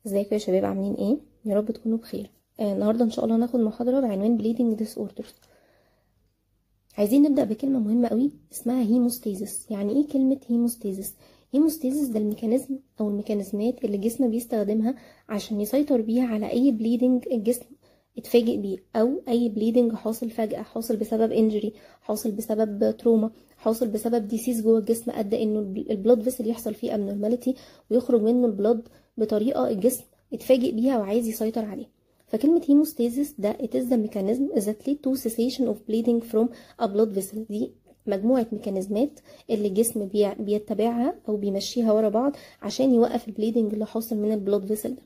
ازيكم يا شباب، عاملين ايه؟ يا رب تكونوا بخير. النهارده ان شاء الله هناخد محاضره بعنوان bleeding disorders. عايزين نبدا بكلمه مهمه قوي اسمها هيموستاسيس. يعني ايه كلمه هيموستاسيس؟ هيموستاسيس ده الميكانيزم او الميكانيزمات اللي الجسم بيستخدمها عشان يسيطر بيها على اي بليدنج الجسم اتفاجئ بيه، او اي بليدنج حاصل فجاه، حاصل بسبب انجري، حاصل بسبب تروما، حاصل بسبب ديسيز جوه الجسم ادى انه البلاد فيسل يحصل فيه ابنورماليتي ويخرج منه البلاد بطريقه الجسم اتفاجئ بيها وعايز يسيطر عليه. فكلمة هيموستاسيس ده it is the mechanism that lead to cessation of bleeding from a blood vessel. دي مجموعة ميكانيزمات اللي الجسم بيتبعها أو بيمشيها ورا بعض عشان يوقف البليدنج اللي حاصل من البلود فيسل ده.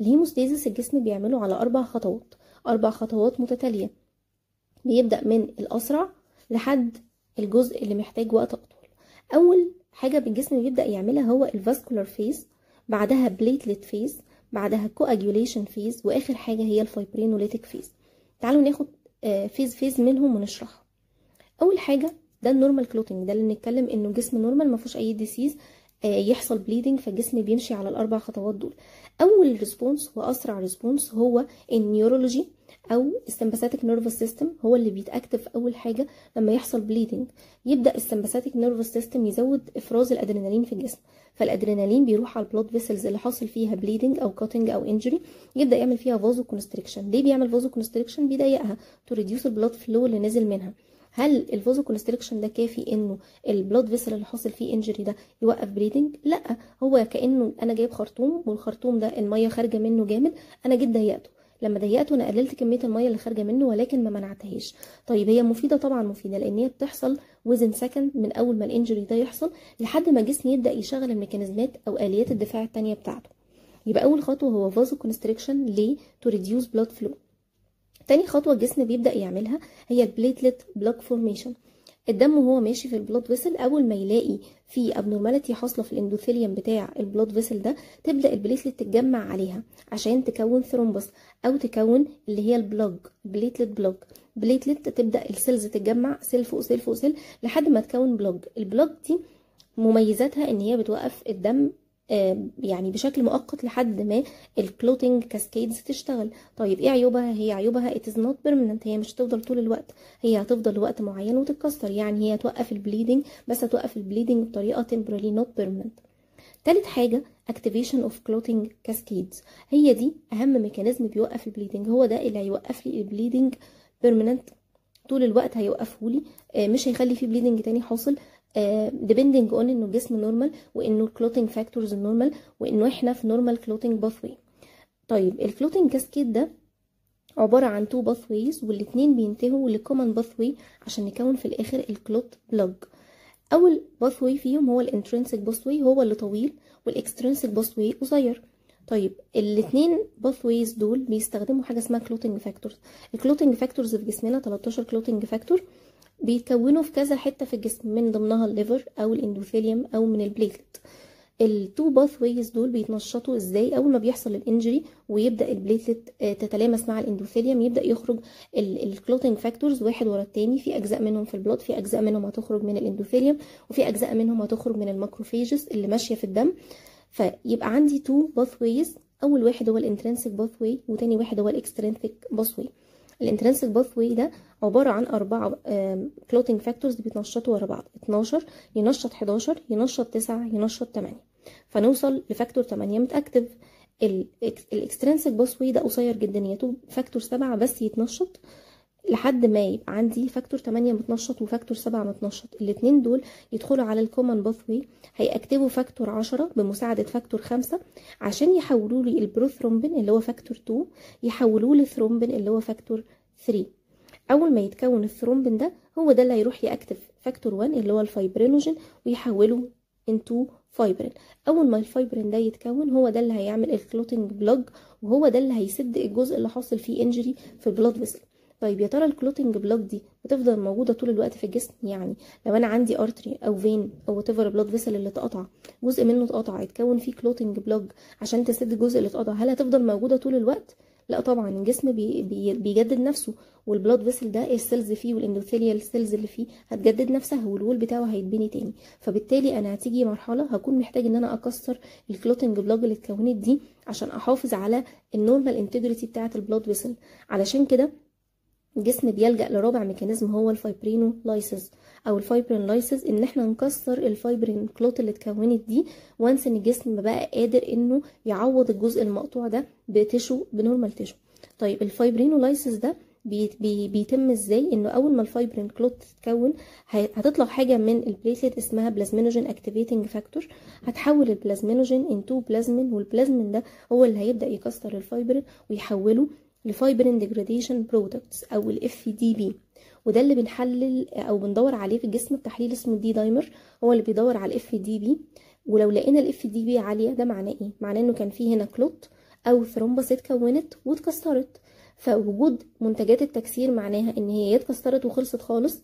الهيموستاسيس الجسم بيعمله على 4 خطوات، 4 خطوات متتالية، بيبدأ من الأسرع لحد الجزء اللي محتاج وقت أطول. أول حاجة بالجسم بيبدأ يعملها هو الفاسكولار فيز، بعدها بليتلت فيز، بعدها كواجوليشن فيز، واخر حاجه هي الفايبرينوليتيك فيز. تعالوا ناخد فيز منهم ونشرحها. اول حاجه ده النورمال كلوتنج، ده اللي نتكلم انه جسم نورمال ما فيهوش اي ديسيز يحصل بليدنج، فالجسم بيمشي على الاربع خطوات دول. اول ريسبونس واسرع ريسبونس هو النيورولوجي او السمباثيك نيرفس سيستم، هو اللي بيتاكتف اول حاجه لما يحصل بليدنج. يبدا السمباثيك نيرفس سيستم يزود افراز الادرينالين في الجسم، فالادرينالين بيروح على البلود فيسلز اللي حاصل فيها بليدنج او كاتنج او انجري، يبدا يعمل فيها فازو كونستريكشن. ليه بيعمل فازو كونستريكشن؟ بيضيقها تو ريديوس البلاد فلو اللي نازل منها. هل الفازو كونستريكشن ده كافي انه البلود فيسل اللي حاصل فيه انجري ده يوقف بليدنج؟ لا، هو كانه انا جايب خرطوم والخرطوم ده الميه خارجه منه جامد، انا جيت ضيقته، لما ضيقته انا قللت كميه الميه اللي خارجه منه ولكن ما منعتهاش. طيب هي مفيده؟ طبعا مفيده، لان هي بتحصل وزن سكند من اول ما الانجري ده يحصل لحد ما الجسم يبدا يشغل الميكانيزمات او اليات الدفاع التانية بتاعته. يبقى اول خطوه هو فازو كونستريكشن ليه؟ تو ريديوس بلاد فلو. تاني خطوه الجسم بيبدا يعملها هي البليتلت بلوك فورميشن. الدم وهو ماشي في البلود فيسل اول ما يلاقي في ابنورماليتي حاصله في الاندوثيليوم بتاع البلود فيسل ده، تبدا البليتلت تتجمع عليها عشان تكون ثرومبس او تكون اللي هي البلوج، بليتلت بلوج. بليتلت تبدا السيلز تتجمع سيل فوق سيل فوق سيل لحد ما تكون بلوج. البلوج دي مميزاتها ان هي بتوقف الدم يعني بشكل مؤقت لحد ما الكلوتينج كاسكيدز تشتغل. طيب ايه عيوبها؟ هي عيوبها it is not permanent، هي مش هتفضل طول الوقت، هي هتفضل لوقت معين وتتكسر. يعني هي هتوقف البليدنج بس هتوقف البليدنج بطريقه temporary not permanent. تالت حاجه activation of clotting cascades، هي دي اهم ميكانيزم بيوقف البليدنج، هو ده اللي هيوقف لي البليدنج permanent طول الوقت، هيوقفه لي، مش هيخلي فيه بليدنج تاني حاصل، depending on انه الجسم نورمال وانه الكلوتينج فاكتورز نورمال وانه احنا في نورمال كلوتينج باثوي. طيب الكلوتينج كاسكيد ده عباره عن 2 باثويز والاتنين بينتهوا لكومن باثوي عشان نكون في الاخر الكلوت بلوج. اول باثوي فيهم هو الانترنسيك باثوي، هو اللي طويل، والاكسترنسيك باثوي قصير. طيب الاثنين باثويز دول بيستخدموا حاجه اسمها كلوتينج فاكتورز. الكلوتينج فاكتورز في جسمنا 13 كلوتينج فاكتور بيتكونوا في كذا حته في الجسم، من ضمنها الليفر او الاندوثيليوم او من البليتلت. التو باثويز دول بيتنشطوا ازاي؟ اول ما بيحصل الانجري ويبدا البليتلت تتلامس مع الاندوثيليوم، يبدا يخرج الكلوتينج فاكتورز واحد ورا التاني، في اجزاء منهم في البلود، في اجزاء منهم هتخرج من الاندوثيليوم، وفي اجزاء منهم هتخرج من الماكروفيجز اللي ماشيه في الدم. فيبقى عندي تو باثويز، اول واحد هو الانترنسيك باثوي وتاني واحد هو الاكسترنسيك باثوي. الانترنسيك باثوي ده عباره عن 4 كلوتينج فاكتورز بيتنشطوا ورا بعض، 12 ينشط 11 ينشط 9 ينشط 8، فنوصل لفاكتور 8 متاكتف. الاكسترنسيك باثوي ده قصير جدا، يا فاكتور 7 بس يتنشط لحد ما يبقى عندي فاكتور 8 متنشط وفاكتور 7 متنشط. الاثنين دول يدخلوا على الكومن باثوي، هيأكتفوا فاكتور 10 بمساعدة فاكتور 5 عشان يحولوا لي البروثرومبين اللي هو فاكتور 2 يحولوه لثرومبين اللي هو فاكتور 3. اول ما يتكون الثرومبين ده هو ده اللي هيروح يأكتف فاكتور 1 اللي هو الفايبرينوجين ويحوله انتو فايبرين. اول ما الفايبرين ده يتكون هو ده اللي هيعمل الكلوتينج بلوج، وهو ده اللي هيسد الجزء اللي حاصل فيه انجري في البلود فيسل. طيب يا ترى الكلوتينج بلوك دي بتفضل موجوده طول الوقت في الجسم؟ يعني لو انا عندي ارتري او فين او تيفر بلود فيسل اللي اتقطع، جزء منه اتقطع، يتكون فيه كلوتينج بلوك عشان تسد الجزء اللي اتقطع، هل هتفضل موجوده طول الوقت؟ لا طبعا، الجسم بيجدد نفسه، والبلاد فيسل ده السيلز فيه والاندوثيليال سيلز اللي فيه هتجدد نفسها، والوول بتاعه هيتبني تاني. فبالتالي انا هتيجي مرحله هكون محتاج ان انا اكسر الكلوتنج بلاج اللي اتكونت دي عشان احافظ على النورمال انتجريتي بتاعه البلاد فيسل. علشان كده الجسم بيلجأ لرابع ميكانيزم هو الفايبرينولايسيس او الفايبرينولايسيس، ان احنا نكسر الفايبرين كلوت اللي اتكونت دي وانس ان الجسم بقى قادر انه يعوض الجزء المقطوع ده بتشو بنورمال تشو. طيب الفايبرينولايسيس ده بيتم ازاي؟ انه اول ما الفايبرين كلوت تتكون هتطلع حاجه من البليتلت اسمها بلازمينوجين اكتيفيتنج فاكتور، هتحول البلازمينوجين انتو بلازمين، والبلازمين ده هو اللي هيبدا يكسر الفايبرين ويحوله لفايبرين ديجراديشن برودكتس او الاف دي بي. وده اللي بنحلل او بندور عليه في الجسم بتحليل اسمه الدي دايمر، هو اللي بيدور على الاف دي بي. ولو لقينا الاف دي بي عاليه ده معناه ايه؟ معناه انه كان فيه هنا كلوت او ثرومبس اتكونت واتكسرت. فوجود منتجات التكسير معناها ان هي اتكسرت وخلصت خالص،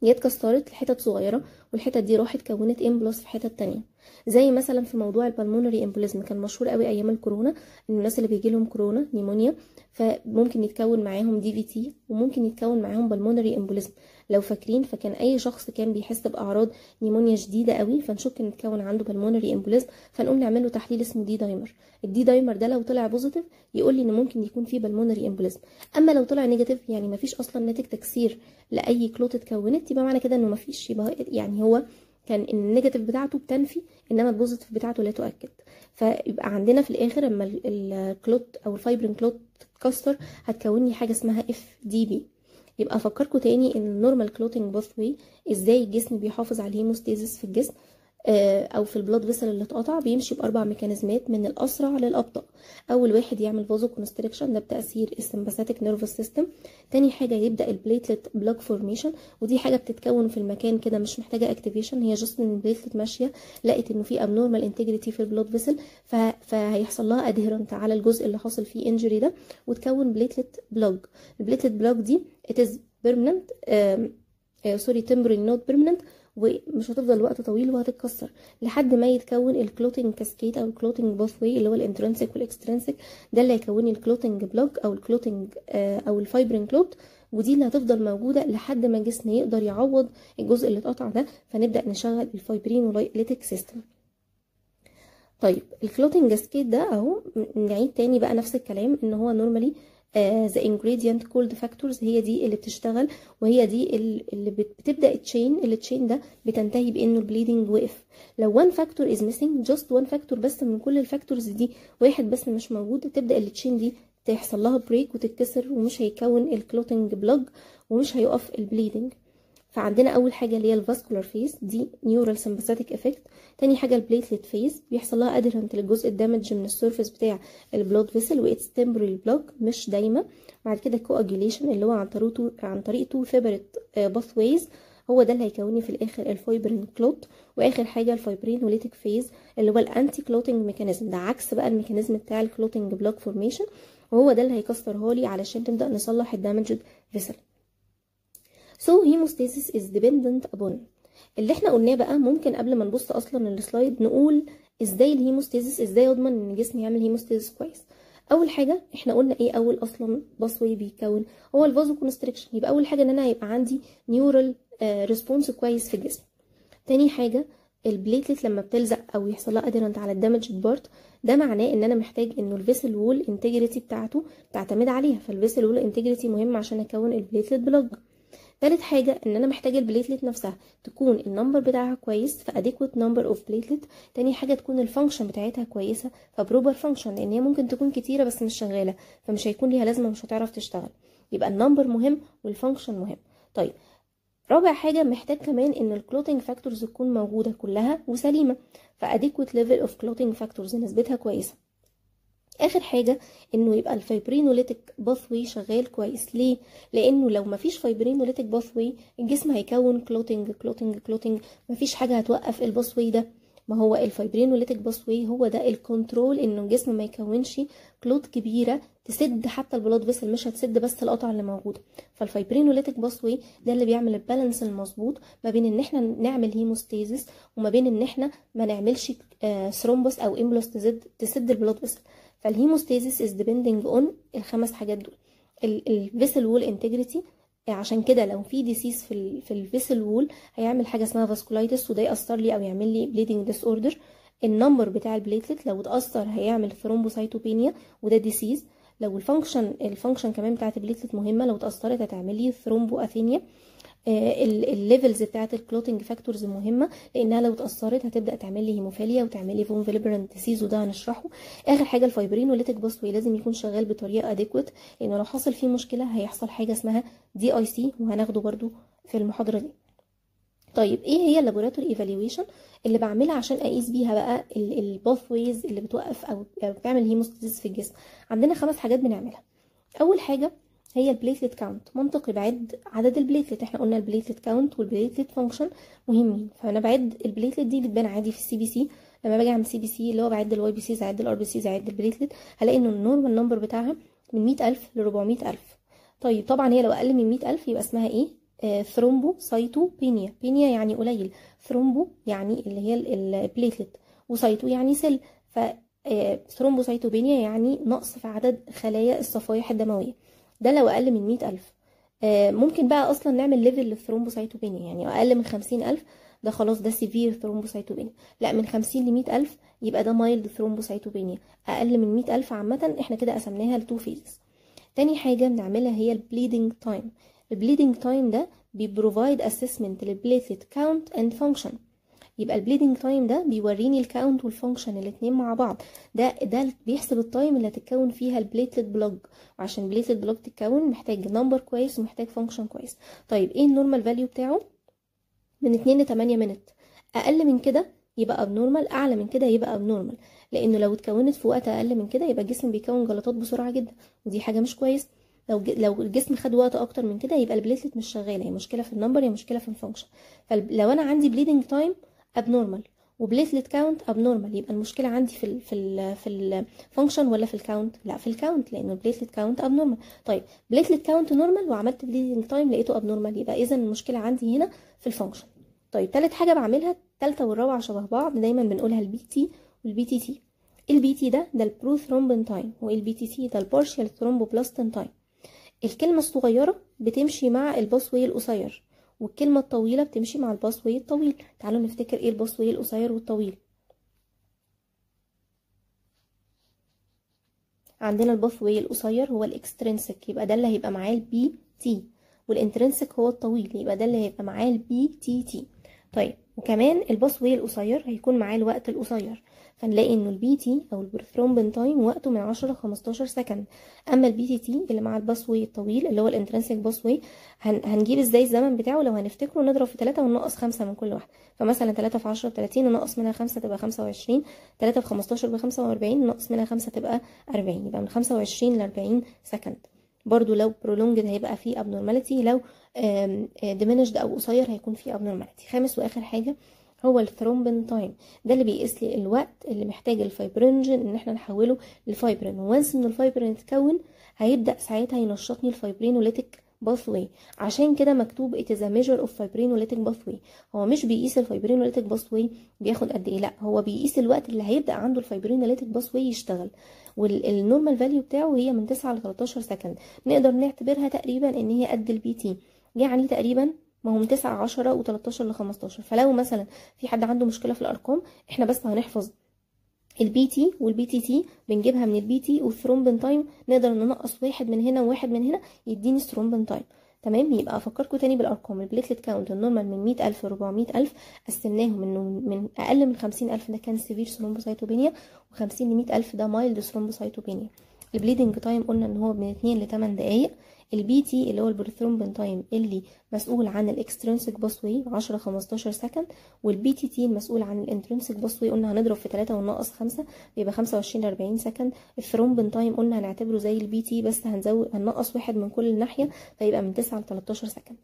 هي اتكسرت لحتت صغيره والحتت دي راحت كونت امبلس في حتت تانية. زي مثلا في موضوع البلمونري امبوليزم كان مشهور قوي ايام الكورونا، ان الناس اللي بيجي لهم كورونا نيمونيا فممكن يتكون معاهم دي في تي وممكن يتكون معاهم بالمونري امبوليزم. لو فاكرين فكان اي شخص كان بيحس باعراض نيمونيا شديده قوي فنشك ان يتكون عنده بالمونري امبوليزم، فنقوم نعمل له تحليل اسمه دي دايمر. الدي دايمر ده لو طلع بوزيتيف يقول لي ان ممكن يكون فيه بالمونري امبوليزم. اما لو طلع نيجاتيف يعني مفيش اصلا ناتج تكسير لاي كلوت اتكونت يبقى معنى كده انه مفيش، يبقى يعني هو كان النيجاتيف بتاعته بتنفي انما البوزيتيف بتاعته لا تؤكد. فيبقى عندنا في الاخر لما الكلوت او الفايبرين كلوت تتكسر هتكون لي حاجه اسمها اف دي بي. يبقى افكركم تاني ان النورمال كلوتنج باثوي ازاي الجسم بيحافظ على الهيموستاسيس في الجسم او في البلاد فيسل اللي اتقطع، بيمشي باربع ميكانيزمات من الاسرع للابطا. اول واحد يعمل فازو كونستريكشن ده بتاثير السمباثيك نيرفس سيستم. تاني حاجه يبدا البليتلت بلاك فورميشن، ودي حاجه بتتكون في المكان كده مش محتاجه اكتيفيشن، هي جاست ان البليتلت ماشيه لقت انه في ابنورمال انتجريتي في البلاد فيسل فهيحصل لها ادهيرنت على الجزء اللي حاصل فيه انجري ده وتكون بليتلت بلاك. البليتلت بلاك دي it is permanent temporary not permanent، ومش هتفضل وقت طويل وهتتكسر لحد ما يتكون الكلوتنج كاسكيد او الكلوتنج باثوي اللي هو الانترنسيك والاكسترنسيك، ده اللي هيكون الكلوتنج بلوك او الكلوتنج او الفايبرين كلوت، ودي اللي هتفضل موجوده لحد ما الجسم يقدر يعوض الجزء اللي اتقطع ده فنبدا نشغل الفايبرينولايتيك سيستم. طيب الكلوتنج كاسكيد ده اهو نعيد تاني بقى نفس الكلام ان هو نورمالي the ingredient called factors هي دي اللي بتشتغل، وهي دي اللي بتبدأ التشين ده بتنتهي بانه البليدنج وقف. لو one factor is missing just one factor بس من كل الفاكتورز دي واحد بس مش موجود تبدأ التشين دي تحصل لها بريك وتتكسر ومش هيكون الكلوتنج بلوج ومش هيقف البليدنج. فعندنا اول حاجه اللي هي الفاسكولار فيز دي نيورال سمباثيك افكت. تاني حاجه البليتلت فيز بيحصل لها ادهرنت للجزء الدامج من السيرفيس بتاع البلود فيسل واتس تمبرال بلوك مش دايما. بعد كده كواجيليشن اللي هو عن طريق تو فيبرت باث ويز، هو ده اللي هيكوني في الاخر الفايبرين كلوت. واخر حاجه الفايبرينوليتيك فيز اللي هو الانتي كلوتنج ميكانيزم، ده عكس بقى الميكانيزم بتاع الكلوتنج بلوك فورميشن، وهو ده اللي هيكسرها لي علشان نبدا نصلح الدامجد فيسل. So hemostasis is dependent upon اللي احنا قلناه بقى. ممكن قبل ما نبص اصلا السلايد نقول ازاي الهيموستاسيس، ازاي اضمن ان الجسم يعمل هيموستاسيس كويس. اول حاجه احنا قلنا ايه اول اصلا باثوي بيكون هو الفازو كونستريكشن، يبقى اول حاجه ان انا يبقى عندي نيورال ريسبونس كويس في الجسم. تاني حاجه البليتلت لما بتلزق او يحصل لها اديرنت على الدامج بارت ده معناه ان انا محتاج انه الفيسل وول انتجريتي بتاعته تعتمد عليها، فالفيسل وول انتجريتي مهم عشان اكون البليتلت بلوج. تالت حاجة ان انا محتاجة البليتلت نفسها تكون النمبر بتاعها كويس فاديكوت نمبر اوف بليتلت. تاني حاجة تكون الفانكشن بتاعتها كويسة فبروبر فانكشن، لان هي ممكن تكون كتيرة بس مش شغالة فمش هيكون ليها لازمة مش هتعرف تشتغل. يبقى النمبر مهم والفانكشن مهم. طيب رابع حاجة محتاج كمان ان الكلوتنج فاكتورز تكون موجودة كلها وسليمة فاديكوت ليفل اوف كلوتنج فاكتورز نسبتها كويسة. اخر حاجه انه يبقى الفايبرينوليتيك باثوي شغال كويس. ليه؟ لانه لو مفيش فايبرينوليتيك باثوي الجسم هيكون كلوتنج كلوتنج كلوتنج، مفيش حاجه هتوقف الباثوي ده. ما هو الفايبرينوليتيك باثوي هو ده الكنترول انه الجسم ما يكونش كلوت كبيره تسد حتى البلاد فيسل، مش هتسد بس القطع اللي موجوده. فالفايبرينوليتيك باثوي ده اللي بيعمل البالانس المظبوط ما بين ان احنا نعمل هيموستاسيس وما بين ان احنا ما نعملش ثرومبوس او امبولوس تسد البلاد فيسل. فالهيموستاسيس از ديبندنج اون الخمس حاجات دول. الفيسل وول انتجريتي، عشان كده لو في ديسيز في الفيسل وول هيعمل حاجه اسمها فاسكولايتس، وده ياثر لي او يعمل لي بليدنج ديس اوردر. النمبر بتاع البليتلت لو اتاثر هيعمل ثرومبوسايتوبينيا وده ديسيز. لو الفانكشن كمان بتاعت البليتلت مهمه، لو اتاثرت هتعمل لي ثرومبو اثينيا. الليفلز بتاعت الكلوتنج فاكتورز مهمه، لانها لو اتاثرت هتبدا تعمل لي هيموفيليا وتعمل لي فون فيلبرنت ديسيز، وده هنشرحه. اخر حاجه الفايبرينوليتيك باثوي لازم يكون شغال بطريقه اديكويت، لانه لو حصل فيه مشكله هيحصل حاجه اسمها دي اي سي، وهناخده برده في المحاضره دي. طيب ايه هي اللابوراتوري ايفالويشن اللي بعملها عشان اقيس بيها بقى الباثويز اللي بتوقف او بتعمل هيموستاسيس في الجسم؟ عندنا 5 حاجات بنعملها. اول حاجه هي البليتلت كاونت. منطقي بعد عدد البليتلت، احنا قلنا البليتلت كاونت والبليتلت فانكشن مهمين، فانا بعد البليتلت دي بتبان عادي في السي بي سي. لما باجي اعمل سي بي سي اللي هو بعد الواي بي سيز، اعد الار بي سيز، اعد البليتلت، هلاقي انه النورمال نمبر بتاعها من 100,000 ل 400,000. طيب طبعا هي لو اقل من 100,000 يبقى اسمها ايه؟ ثرومبوسايتوبينيا. بينيا يعني قليل، ثرومبو يعني اللي هي البليتلت، وسايتو يعني سيل، ف ثرومبوسايتوبينيا يعني نقص في عدد خلايا الصفائح الدمويه. ده لو اقل من 100,000. ممكن بقى اصلا نعمل ليفل للثرومبوسايتوبينيا، يعني اقل من 50,000 ده خلاص ده سيفير ثرومبوسايتوبينيا. لا، من 50 ل 100,000 يبقى ده مايلد ثرومبوسايتوبينيا. اقل من 100,000 عامه احنا كده قسمناها لتو فيزز. تاني حاجه بنعملها هي البليدنج تايم. البليدنج تايم ده بيبروفايد اسسمنت للبليتلت كاونت اند فانكشن. يبقى البليدنج تايم ده بيوريني الكاونت والفانكشن الاثنين مع بعض. ده بيحسب التايم اللي هتتكون فيها البليتلت بلوج، وعشان البليتلت بلوج تتكون محتاج نمبر كويس ومحتاج فانكشن كويس. طيب ايه النورمال فاليو بتاعه؟ من 2 ل 8 مينت. اقل من كده يبقى ابنورمال، اعلى من كده يبقى ابنورمال، لانه لو اتكونت في وقت اقل من كده يبقى الجسم بيكون جلطات بسرعه جدا، ودي حاجه مش كويس. لو الجسم خد وقت اكتر من كده يبقى البليتلت مش شغاله، هي مشكله في النمبر، هي مشكله في الفانكشن. فلو انا عندي بليدنج تايم ابنورمال وبليتلت كاونت ابنورمال، يبقى المشكله عندي في الفانكشن ولا في الكاونت؟ لا، في الكاونت، لانه البليتلت كاونت ابنورمال. طيب بليتلت كاونت نورمال وعملت بليدنج تايم لقيته ابنورمال، يبقى اذا المشكله عندي هنا في الفانكشن. طيب تالت حاجه بعملها، التالتة والرابعه شبه بعض، دايما بنقولها البي تي والبي تي تي. البي تي ده البروثرومبين تايم، والبي تي تي ده البارشال ثرومبوبلاستين تايم. الكلمه الصغيره بتمشي مع الباسوي القصير، والكلمه الطويله بتمشي مع الباسوي الطويل. تعالوا نفتكر ايه الباسوي القصير والطويل. عندنا الباسوي القصير هو الاكسترينسك، يبقى ده اللي هيبقى معاه البي تي، والانترنسك هو الطويل، يبقى ده اللي هيبقى معاه البي تي تي. طيب وكمان الباسوي القصير هيكون معاه الوقت القصير، فنلاقي انه البي تي او البروثرومبين تايم وقته من 10 ل 15 سكند. اما البي تي تي اللي مع الباسوي الطويل اللي هو الانترنسك باسوي، هنجيب ازاي الزمن بتاعه؟ لو هنفتكره نضرب في 3 وننقص 5 من كل واحده. فمثلا 3 في 10 ب 30، ونقص منها 5 تبقى 25. 3 في 15 ب 45، ونقص منها 5 تبقى 40. يبقى من 25 ل 40 سكند. برضو لو prolonged هيبقى فيه abnormality، لو diminished او قصير هيكون فيه abnormality. خامس واخر حاجه هو الثرومبين تايم. ده اللي بيقيس لي الوقت اللي محتاج الفايبرينجين ان احنا نحوله للفايبرين، وانس ان الفايبرين اتكون هيبدا ساعتها ينشطني الفايبرينوليتيك باثوي. عشان كده مكتوب it is a measure of fibrinolytic pathway. هو مش بيقيس الفايبرينوليتيك باثوي بياخد قد ايه، لا، هو بيقيس الوقت اللي هيبدا عنده الفايبرينوليتيك باثوي يشتغل، والنورمال فاليو بتاعه هي من 9 ل 13 سكند. نقدر نعتبرها تقريبا ان هي قد البي تي، يعني تقريبا ما هو من 9 10 و13 ل 15. فلو مثلا في حد عنده مشكله في الارقام، احنا بس هنحفظ البي تي والبي تي تي، بنجيبها من البي تي والثرومبين تايم، نقدر ننقص واحد من هنا وواحد من هنا يديني الثرومبين تايم. تمام. يبقى افكركم تاني بالارقام. البليتلت كاونت النورمال من 100,000 ل 400,000، قسمناهم انه من اقل من 50,000 ده كان سيفير ثرومبوسايتوبينيا، و50 ل 100,000 ده مايلد ثرومبوسايتوبينيا. البليدنج تايم قلنا ان هو من 2 ل 8 دقائق. البي تي اللي هو البروثرومبين تايم اللي مسؤول عن الاكسترنسك باثوي 10 15 سكند، والبي تي تي المسؤول عن الانترنسك باثوي قلنا هنضرب في 3 وننقص 5 يبقى 25 ل 40 سكند. الثرومبين تايم قلنا هنعتبره زي البي تي بس هننقص واحد من كل ناحيه فيبقى من 9 ل 13 سكند.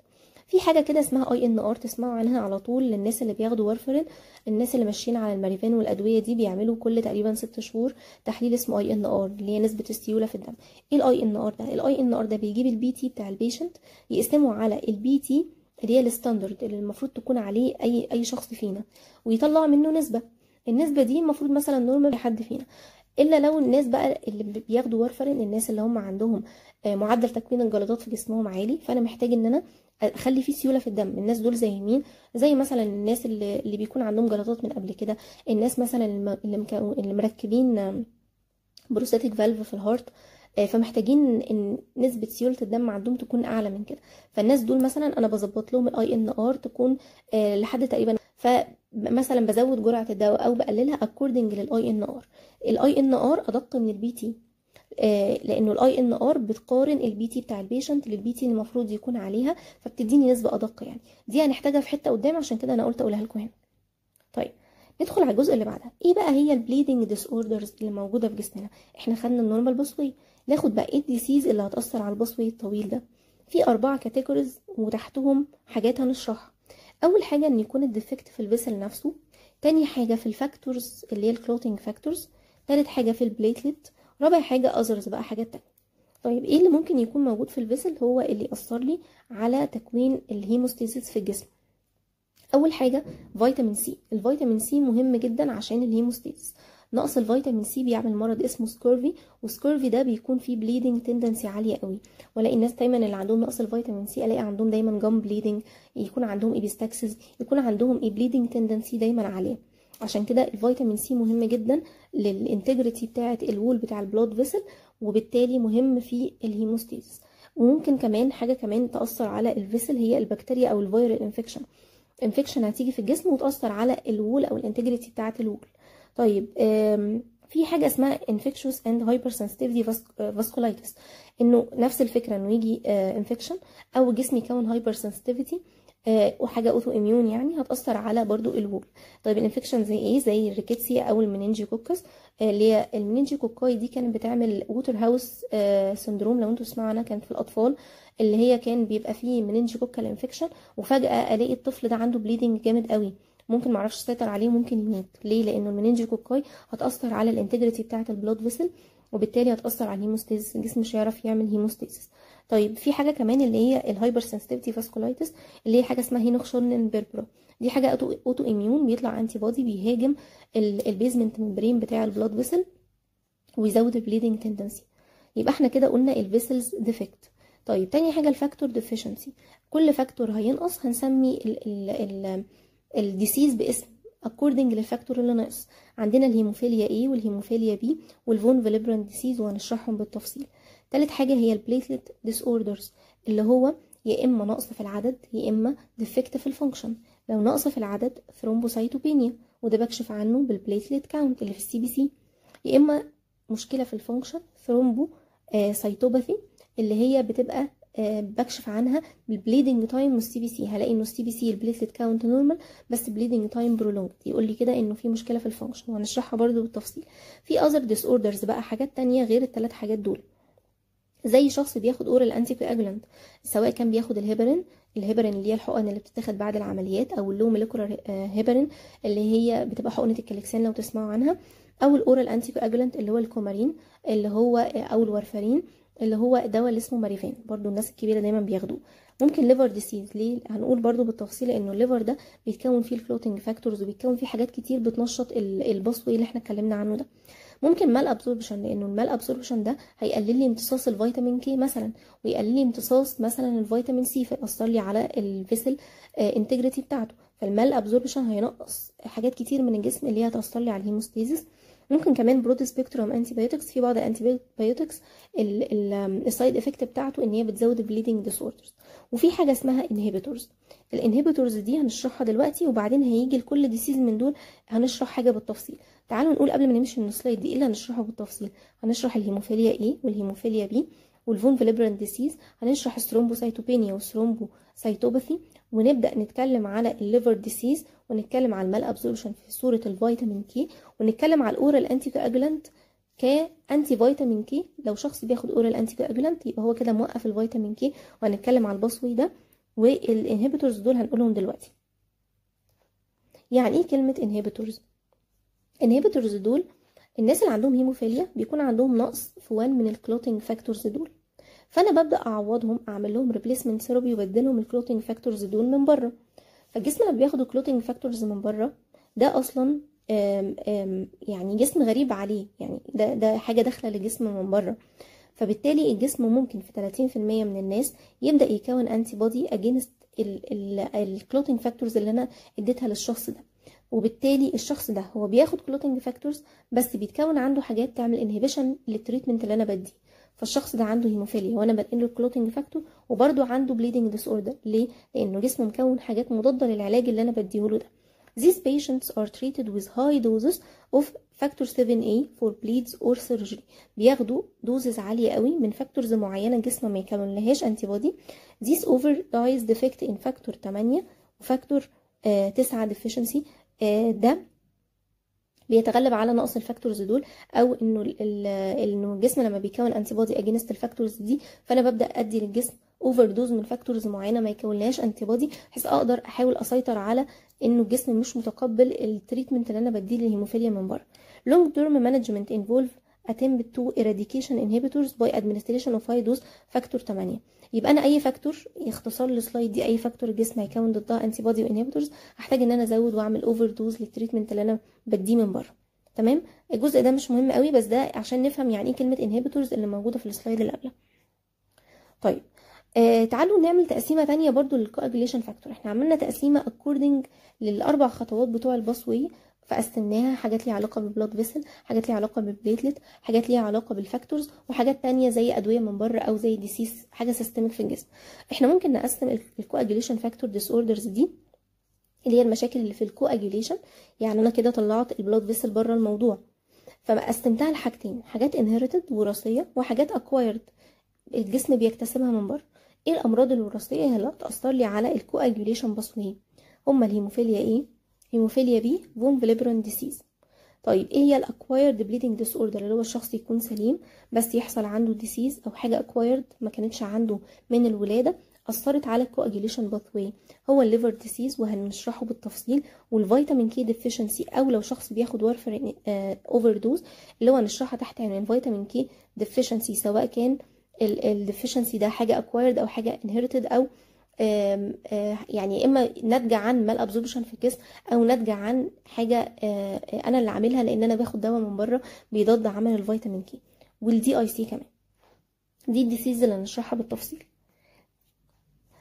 في حاجه كده اسمها اي ان ار، تسمعوا عنها على طول للناس اللي بياخدوا وارفرين. الناس اللي ماشيين على الماريفان والادويه دي بيعملوا كل تقريبا 6 شهور تحليل اسمه اي ان ار، اللي هي نسبه السيوله في الدم. ايه الاي ان ار ده؟ الاي ان ار ده بيجيب البي تي بتاع البيشنت يقسمه على البي تي اللي هي الستاندرد اللي المفروض تكون عليه اي شخص فينا، ويطلع منه نسبه. النسبه دي المفروض مثلا نورمال لحد فينا. الا لو الناس بقى اللي بياخدوا وارفرين، الناس اللي هم عندهم معدل تكوين الجلطات في جسمهم عالي، فانا محتاج ان انا اخلي فيه سيوله في الدم. الناس دول زي مين؟ زي مثلا الناس اللي بيكون عندهم جلطات من قبل كده، الناس مثلا اللي مركبين بروستاتيك فالف في الهارت، فمحتاجين ان نسبه سيوله الدم عندهم تكون اعلى من كده. فالناس دول مثلا انا بظبط لهم الاي ان ار تكون لحد تقريبا، فمثلا بزود جرعه الدواء او بقللها اكوردنج للاي ان ار. الاي ان ار ادق من البي تي، لانه الاي ان ار بتقارن البي تي بتاع البيشنت للبي تي اللي المفروض يكون عليها، فبتديني نسبه ادق يعني. دي هنحتاجها في حته قدام، عشان كده انا قلت اقولها لكم هنا. طيب ندخل على الجزء اللي بعدها. ايه بقى هي البليدنج ديس اوردرز اللي موجوده في جسمنا؟ احنا خدنا النورمال باسوي، ناخد بقى ايه الديسيز اللي هتاثر على الباسوي الطويل ده. في 4 كاتيجوريز وتحتهم حاجات هنشرحها. اول حاجه ان يكون الديفكت في الفيسل نفسه، تاني حاجه في الفاكتورز اللي هي الكلوتينج فاكتورز، تالت حاجه في البليتلت، رابع حاجه اذرز بقى حاجات تانية. طيب ايه اللي ممكن يكون موجود في الفيسل هو اللي يأثر لي على تكوين الهيموستاسيس في الجسم؟ اول حاجه فيتامين سي. الفيتامين سي مهم جدا عشان الهيموستاسيس. نقص الفيتامين سي بيعمل مرض اسمه سكورفي، وسكورفي ده بيكون فيه بليدنج تندنسي عاليه قوي. والاقي الناس دايما اللي عندهم نقص الفيتامين سي الاقي عندهم دايما جام بليدنج، يكون عندهم ايبيستاكسس، يكون عندهم بليدنج تندنسي دايما عاليه. عشان كده الفيتامين سي مهم جدا للانتجريتي بتاعه الوول بتاع البلود فيسل، وبالتالي مهم في الهيموستاسيس. وممكن كمان حاجه كمان تاثر على الفيسل هي البكتيريا او الفيرال انفكشن هتيجي في الجسم وتأثر على الوول او الانتجريتي بتاعه الوول. طيب في حاجه اسمها infectious and hypersensitivity vasculitis، انه نفس الفكره انه يجي انفكشن او الجسم يكون hypersensitivity وحاجه اوتو اميون يعني هتاثر على برضو الوول. طيب الانفكشن زي ايه؟ زي الريكيتسيا او المننجيكوكس، اللي هي المننجيكوكاي دي كانت بتعمل ووتر هاوس سندروم، لو انتوا تسمعوا عنها، كانت في الاطفال، اللي هي كان بيبقى فيه مننجيكوكال انفكشن وفجاه الاقي الطفل ده عنده بليدنج جامد قوي، ممكن معرفش اسيطر عليه، ممكن يموت. ليه؟ لانه المننجيكوكاي هتاثر على الانتجريتي بتاعه البلود فيسل، وبالتالي هتاثر على الهيموستاسيس، الجسم مش هيعرف يعمل هيموستاسيس. طيب في حاجه كمان اللي هي الهايبر سنسيتيفيتي فاسكولايتس، اللي هي حاجه اسمها هينوخشورن بيربرا. دي حاجه اوتو اميون، بيطلع انتي بودي بيهاجم البيزمنت ممبرين بتاع البلود فيسل ويزود البليدنج تندنسي. يبقى احنا كده قلنا الفيسلز ديفكت. طيب تاني حاجه الفاكتور ديفيشنسي. كل فاكتور هينقص هنسمي الديسيز باسم according للفاكتور اللي ناقص. عندنا الهيموفيليا A والهيموفيليا B والفون فيليبران ديسيز، وهنشرحهم بالتفصيل. تالت حاجه هي البليتلت ديس اوردرز، اللي هو يا اما نقص في العدد يا اما ديفكت في الفانكشن. لو نقص في العدد ثرومبوسايتوبينيا، وده بكشف عنه بالبليتلت كاونت اللي في السي بي سي. يا اما مشكله في الفانكشن ثرومبو سايتوباثي، اللي هي بتبقى بكشف عنها بالبليدنج تايم والسي بي سي. هلاقي انه السي بي سي البليتلت كاونت نورمال بس بليدنج تايم برولونج، يقول لي كده انه في مشكله في الفانكشن، وهنشرحها برضو بالتفصيل. في اذر ديس اوردرز بقى حاجات تانية غير الثلاث حاجات دول، زي شخص بياخد اورال انتي كواجولانت، سواء كان بياخد الهيبرين اللي هي الحقن اللي بتتاخد بعد العمليات، او اللو موليكولار هيبرين اللي هي بتبقى حقنه الكاليكسين لو تسمعوا عنها، او الاورال انتي كواجولانت اللي هو الكومارين اللي هو او الورفارين اللي هو دواء اللي اسمه ماريفان، برضو الناس الكبيره دايما بياخدوه. ممكن ليفر ديسيز، ليه؟ هنقول برضو بالتفصيل انه الليفر ده بيتكون فيه الكلوتينج فاكتورز وبيتكون فيه حاجات كتير بتنشط الباسوي اللي احنا اتكلمنا عنه ده. ممكن مال ابسوربشن، لانه المال ابسوربشن ده هيقلل لي امتصاص الفيتامين كي مثلا، ويقلل لي امتصاص مثلا الفيتامين سي، فيأثر لي على الفيسل انتجريتي بتاعته. فالمال ابسوربشن هينقص حاجات كتير من الجسم اللي هي هتأثر لي على الهيموستاسيس. ممكن كمان برود سبيكتروم انتي بايوتكس، في بعض الانتي بايوتكس السايد افكت بتاعته ان هي بتزود البليدنج ديس اوردرز. وفي حاجه اسمها انهبيتورز. الانهبيتورز دي هنشرحها دلوقتي، وبعدين هيجي لكل ديسيز من دول هنشرح حاجه بالتفصيل. تعالوا نقول قبل ما نمشي من السلايد دي ايه اللي هنشرحه بالتفصيل. هنشرح الهيموفيليا A والهيموفيليا B والفون فيليبران ديسيز، هنشرح الثرومبوسايتوبينيا والثرومبوسايتوباثي، ونبدا نتكلم على الليفر ديسيز، ونتكلم على المال ابسوربشن في صوره الفيتامين كي، ونتكلم على الاورال انتي كواجولانت كانتي فيتامين كي. لو شخص بياخد اورال انتي كواجولانت يبقى هو كده موقف الفيتامين كي، وهنتكلم على الباسوي ده. والانهبيتورز دول هنقولهم دلوقتي. يعني ايه كلمه انهبيتورز؟ انهبيتورز دول الناس اللي عندهم هيموفيليا بيكون عندهم نقص في وان من الكلوتينج فاكتورز دول، فانا ببدا اعوضهم، اعمل لهم ريبليسمنت ثيرابي وبدلهم الكلوتينج فاكتورز دول من بره. فالجسم لما بياخد الكلوتينج فاكتورز من بره ده اصلا يعني جسم غريب عليه، يعني ده حاجة داخلة لجسم من بره. فبالتالي الجسم ممكن في 30% من الناس يبدأ يكون انتي بودي اجينست الكلوتينج فاكتورز اللي انا اديتها للشخص ده. وبالتالي الشخص ده هو بياخد كلوتينج فاكتورز، بس بيتكون عنده حاجات تعمل انهبيشن للتريتمنت اللي انا بديه. فالشخص ده عنده هيموفيليا وانا بنقل له الكلوتينج فاكتور، وبرده عنده بليدنج ديس اوردر. ليه؟ لانه جسمه مكون حاجات مضاده للعلاج اللي انا بديهوله ده. These patients are treated with high doses of factor 7A for bleeds or surgery. بياخدوا دوزز عالية قوي من فاكتورز معينة الجسم ما يكون لهاش انتي بودي. This oversize defect in factor 8 وفاكتور 9 deficiency. ده بيتغلب على نقص الفاكتورز دول، او انه الجسم لما بيكون انتي بودي اجينست الفاكتورز دي، فانا ببدا ادي للجسم اوفر دوز من فاكتورز معينه ما يكونلهاش انتي بودي، بحيث اقدر احاول اسيطر على انه الجسم مش متقبل التريتمنت اللي انا بديه للهيموفيليا من بره. long term management involve attempt to eradication inhibitors by administration of high dose factor 8. يبقى انا اي فاكتور، اختصار السلايد دي، اي فاكتور الجسم هيكون ضدها انتي بودي وانهبيتورز، هحتاج ان انا ازود واعمل اوفر دوز للتريتمنت اللي انا بديه من بره. تمام. الجزء ده مش مهم قوي، بس ده عشان نفهم يعني ايه كلمه انهبيتورز اللي موجوده في السلايد اللي قبلها. طيب تعالوا نعمل تقسيمه تانية برضو للكواجوليشن فاكتور. احنا عملنا تقسيمه اكوردنج للاربع خطوات بتوع الباسوي، فقسمناها حاجات ليها علاقه بالبلاد فيسل، حاجات ليها علاقه بالبليتلت، حاجات ليها علاقه بالفاكتورز، وحاجات تانية زي ادويه من بره او زي ديسيس، حاجه سيستميك في الجسم. احنا ممكن نقسم الكواجوليشن فاكتور ديس اوردرز دي اللي هي المشاكل اللي في الكواجوليشن. يعني انا كده طلعت البلاد فيسل بره الموضوع، فقسمتها لحاجتين، حاجات انهيرتد وراثيه، وحاجات اكوايرد الجسم بيكتسبها من بره. ايه الامراض الوراثيه اللي هتاثر لي على الكواجوليشن باسوي؟ هما الهيموفيليا ايه، هيموفيليا بي، فون فيليبرون ديسيز. طيب ايه هي الاكوايرد بليدنج ديس اوردر؟ اللي هو الشخص يكون سليم بس يحصل عنده ديسيز او حاجه اكوايرد ما كانتش عنده من الولاده اثرت على الكواجوليشن باثوي. هو الليفر ديسيز وهنشرحه بالتفصيل، والفيتامين كي ديفيشنسي، او لو شخص بياخد وارفرين اوفر دوز اللي هو هنشرحها تحت عنوان فيتامين كي ديفيشنسي، سواء كان الديفيشنسي ده حاجه اكوايرد او حاجه انهيرتد، او يعني اما ناتجه عن مال ابزوربشن في الجسم، او ناتجه عن حاجه انا اللي عاملها لان انا باخد دواء من بره بيضاد عمل الفيتامين كي. والدي اي سي كمان، دي الديسيز اللي هنشرحها بالتفصيل.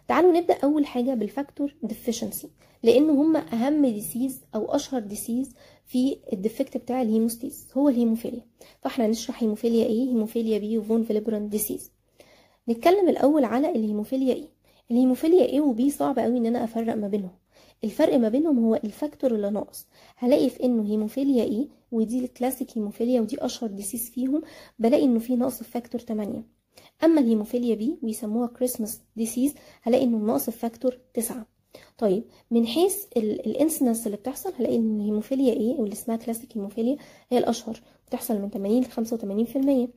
تعالوا نبدا اول حاجه بالفاكتور ديفيشنسي، لانه هم اهم ديسيز او اشهر ديسيز في الديفكت بتاع الهيموستيز هو الهيموفيليا. فاحنا هنشرح هيموفيليا ايه، هيموفيليا بي، وفون فيليبرون ديسيز. نتكلم الاول على الهيموفيليا ايه. الهيموفيليا ايه وبي صعب قوي ان انا افرق ما بينهم. الفرق ما بينهم هو الفاكتور اللي ناقص. هلاقي في انه هيموفيليا ايه، ودي الكلاسيك هيموفيليا ودي اشهر ديسيز فيهم، بلاقي انه في نقص في فاكتور 8. اما الهيموفيليا بي بيسموها كريسماس ديسيز، هلاقي انه ناقص في فاكتور 9. طيب من حيث الانسنس اللي بتحصل، هلاقي ان الهيموفيليا ايه واللي اسمها كلاسيك هيموفيليا هي الاشهر، بتحصل من 80 ل 85%.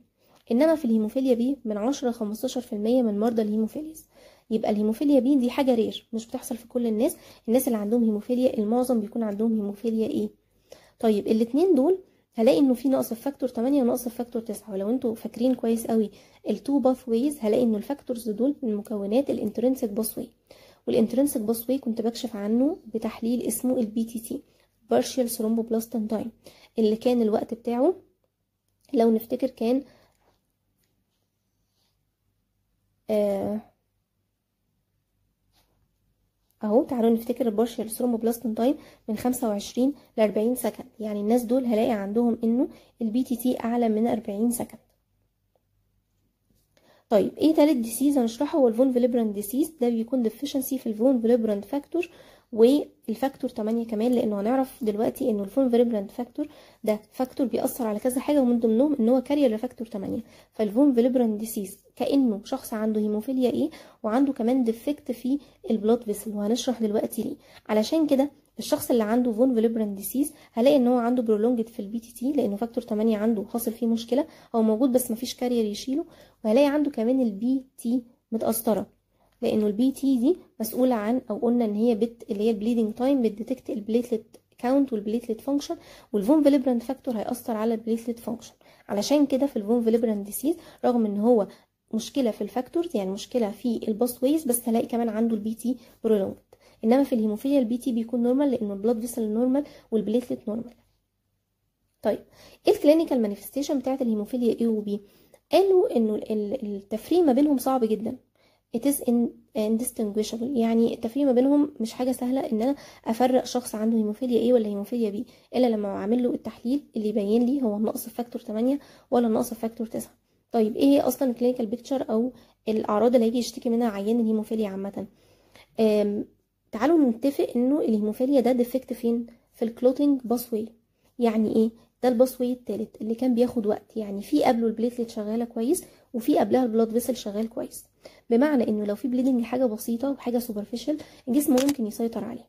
انما في الهيموفيليا بي من 10 ل 15% من مرضى الهيموفيليز. يبقى الهيموفيليا بي دي حاجه رير، مش بتحصل في كل الناس. الناس اللي عندهم هيموفيليا المعظم بيكون عندهم هيموفيليا ايه. طيب الاثنين دول هلاقي انه في نقص في فاكتور 8 ونقص في فاكتور 9. ولو انتوا فاكرين كويس قوي التو باث ويز، هلاقي انه الفاكتورز دول من مكونات الانترنسيك باث واي. والانترنسيك باث واي كنت بكشف عنه بتحليل اسمه البي تي تي، بارشيال ثرومبوبلاستين تايم، اللي كان الوقت بتاعه لو نفتكر كان اهو. تعالوا نفتكر البارشيال ثرومبوبلاستين تايم من 25 ل 40 سكند. يعني الناس دول هلاقي عندهم انه البي تي تي اعلى من 40 سكند. طيب ايه تالت ديسيز هنشرحه؟ هو الفون فيليبران ديسيز. ده بيكون ديفيشنسي في الفون فيليبران فاكتور والفاكتور 8 كمان، لانه هنعرف دلوقتي انه الفون فيليبران فاكتور ده فاكتور بيأثر على كذا حاجه، ومن ضمنهم ان هو كارير لفاكتور 8. فالفون فيليبران ديسيز كانه شخص عنده هيموفيليا ايه وعنده كمان ديفكت في البلاد فيسل، وهنشرح دلوقتي ليه. علشان كده الشخص اللي عنده فون فيليبران ديسيز هلاقي ان هو عنده برولونجد في البي تي تي، لانه فاكتور 8 عنده حاصل فيه مشكله، هو موجود بس مفيش كارير يشيله. وهلاقي عنده كمان البي تي متأثره، لانه البي تي دي مسؤوله عن، او قلنا ان هي اللي هي البليدنج تايم، بتديتكت البليتلت كاونت والبليتلت فانكشن، والفون فيليبران فاكتور هيأثر على البليتلت فانكشن. علشان كده في الفون فيليبران ديسيز رغم ان هو مشكله في الفاكتورز، يعني مشكله في الباس ويز، بس هلاقي كمان عنده البي تي برولونجد. انما في الهيموفيليا البي تي بيكون نورمال، لانه البلاد فيسل نورمال والبليتلت نورمال. طيب ايه الكلينيكال مانيفستيشن بتاعت الهيموفيليا A و B؟ قالوا انه التفريق ما بينهم صعب جدا. it is indistinguishable، يعني التفريق ما بينهم مش حاجة سهلة ان انا افرق شخص عنده هيموفيليا A ولا هيموفيليا B، الا لما اعمل له التحليل اللي يبين لي هو نقص فاكتور 8 ولا نقص فاكتور 9. طيب ايه هي اصلا الكلينيكال بيكتشر او الاعراض اللي هيجي يشتكي منها عيان الهيموفيليا عامة؟ تعالوا نتفق انه الهيموفيليا ده ديفكت فين؟ في الكلوتينج باسوي. يعني ايه؟ ده الباسوي التالت اللي كان بياخد وقت، يعني في قبله البليتلت شغاله كويس وفي قبلها البلاد فيسل شغال كويس، بمعنى انه لو في بليدنج حاجه بسيطه وحاجه سوبرفيشال الجسم ممكن يسيطر عليه.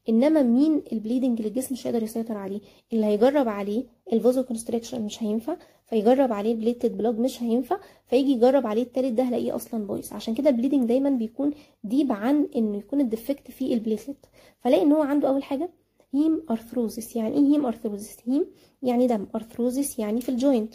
انما مين البليدنج اللي الجسم مش هيقدر يسيطر عليه؟ اللي هيجرب عليه الفازو كونستريكشن مش هينفع، فيجرب عليه البليتد بلاد مش هينفع، فيجي يجرب عليه التالت ده هلاقيه اصلا بايظ. عشان كده البليدنج دايما بيكون ديب عن انه يكون الديفكت في البليتلت. فلاقي ان هو عنده اول حاجه هيم ارثروزس. يعني ايه هيم ارثروزس؟ هيم يعني دم، ارثروزس يعني في الجوينت.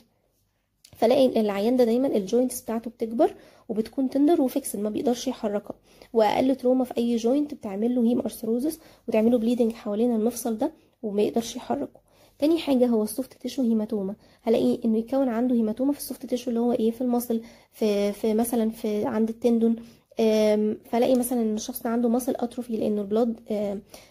فلاقي العيان ده دايما الجوينتس بتاعته بتكبر وبتكون تندر وفيكسد ما بيقدرش يحركها، واقل تروما في اي جوينت بتعمل له هيم ارثروزس وتعمل له بليدنج حوالين المفصل ده وما يقدرش يحركه. تاني حاجه هو السوفت تيشو هيماتوما. هلاقي انه يكون عنده هيماتوما في السوفت تيشو اللي هو ايه؟ في المصل، في مثلا في عند التندون. فلاقي مثلا ان الشخص ده عنده ماسل اتروفي لانه البلاد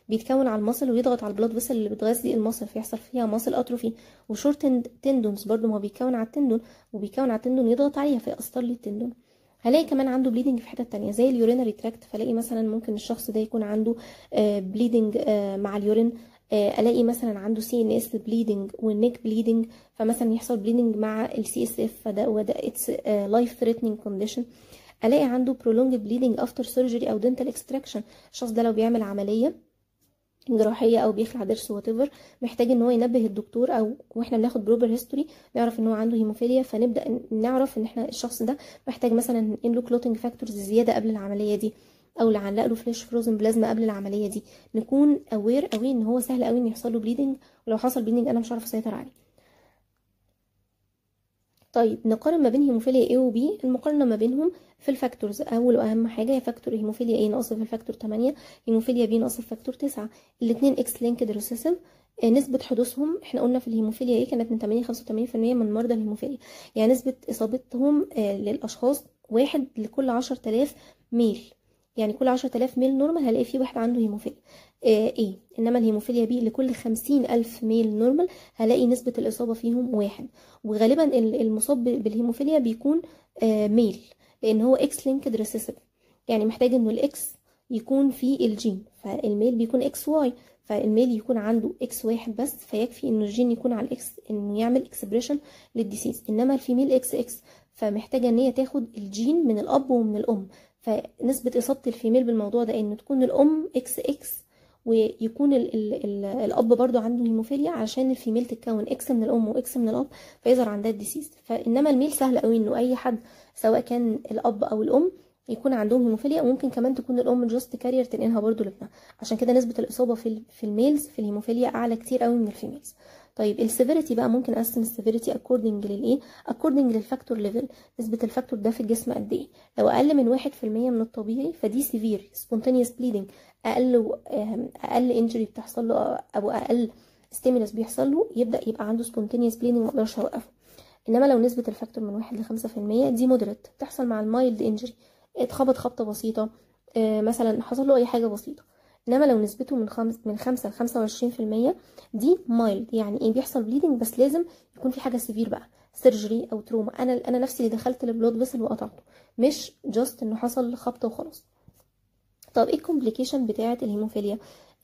بيتكون على الماسل ويضغط على البلاد فيسل اللي بتغذي الماسل فيحصل فيها ماسل اتروفي. وشورت تندونز برضو ما هو بيتكون على التندون وبيكون على التندون يضغط عليها فيأثر لي التندون. هلاقي كمان عنده بليدنج في حته تانية زي اليورينري تراكت، فلاقي مثلا ممكن الشخص ده يكون عنده بليدنج مع اليورين. الاقي مثلا عنده سي ان اس بليدنج والنيك بليدنج، فمثلا يحصل بليدنج مع السي اس اف، وده اتس لايف ثريتنينج كونديشن. الاقي عنده prolonged bleeding after surgery او dental extraction. الشخص ده لو بيعمل عمليه جراحيه او بيخلع ضرس واتيفر محتاج ان هو ينبه الدكتور، او واحنا بناخد بروبر هيستوري نعرف ان هو عنده هيموفيليا، فنبدا نعرف ان احنا الشخص ده محتاج مثلا ننقل له كلوتنج فاكتورز زياده قبل العمليه دي، او نعلق له فلاش فروزن بلازما قبل العمليه دي. نكون اوير قوي ان هو سهل قوي ان يحصل له بليدنج، ولو حصل بليدنج انا مش عارف اسيطر عليه. طيب نقارن ما بين هيموفيليا A و B. المقارنة ما بينهم في الفاكتورز. أول وأهم حاجة هي فاكتور هيموفيليا A ناقص في الفاكتور 8، هيموفيليا B ناقص في الفاكتور 9. الاتنين اكس لينكد ريسيسيف. نسبة حدوثهم احنا قلنا في الهيموفيليا A كانت من 80 85% من مرضى الهيموفيليا، يعني نسبة إصابتهم للأشخاص 1 لكل 10,000 ميل. يعني كل 10,000 ميل نورمال هلاقي فيه واحد عنده هيموفيليا A. إنما الهيموفيليا B لكل 50,000 ميل نورمال هلاقي نسبة الإصابة فيهم 1. وغالبا المصاب بالهيموفيليا بيكون ميل، لان هو اكس لينكد ريسيسيف، يعني محتاج انه الاكس يكون في الجين، فالميل بيكون اكس واي، فالميل يكون عنده اكس واحد بس فيكفي انه الجين يكون على الاكس انه يعمل اكسبريشن للديسيز. انما الفيميل اكس اكس فمحتاجه ان هي تاخد الجين من الاب ومن الام، فنسبه اصابه الفيميل بالموضوع ده انه تكون الام اكس اكس ويكون ال الاب برضو عنده هيموفيليا عشان الفيميل تتكون اكس من الام واكس من الاب فيظهر عندها الديسيز. فانما الميل سهل قوي انه اي حد سواء كان الاب او الام يكون عندهم هيموفيليا، وممكن كمان تكون الام جاست كارير تنقلها برضو لابنها. عشان كده نسبه الاصابه في الميلز في الهيموفيليا اعلى كتير قوي من الفيميلز. طيب السيفيريتي بقى ممكن اقسم السيفيريتي اكوردنج للايه؟ اكوردنج للفاكتور ليفل. نسبه الفاكتور ده في الجسم قد ايه؟ لو اقل من 1% من الطبيعي فدي سيفير سبونتينيوس بليدنج، اقل انجري بتحصل له او اقل ستيمولس بيحصل له يبقى عنده سبونتينيوس بليدنج ما اقدرش اوقفه. انما لو نسبه الفاكتور من 1 ل 5% دي مودريت بتحصل مع المايلد انجري، اتخبط خبطه بسيطه مثلا حصل له اي حاجه بسيطه. انما لو نسبته من 5 ل 25% دي مايلد، يعني ايه؟ بيحصل بليدنج بس لازم يكون في حاجه سيفير بقى، سيرجري او تروما. انا نفسي اللي دخلت البلود فيسل وقطعته، مش جاست انه حصل خبطه وخلاص. طب ايه الكومبليكيشن بتاعه الهيموفيليا؟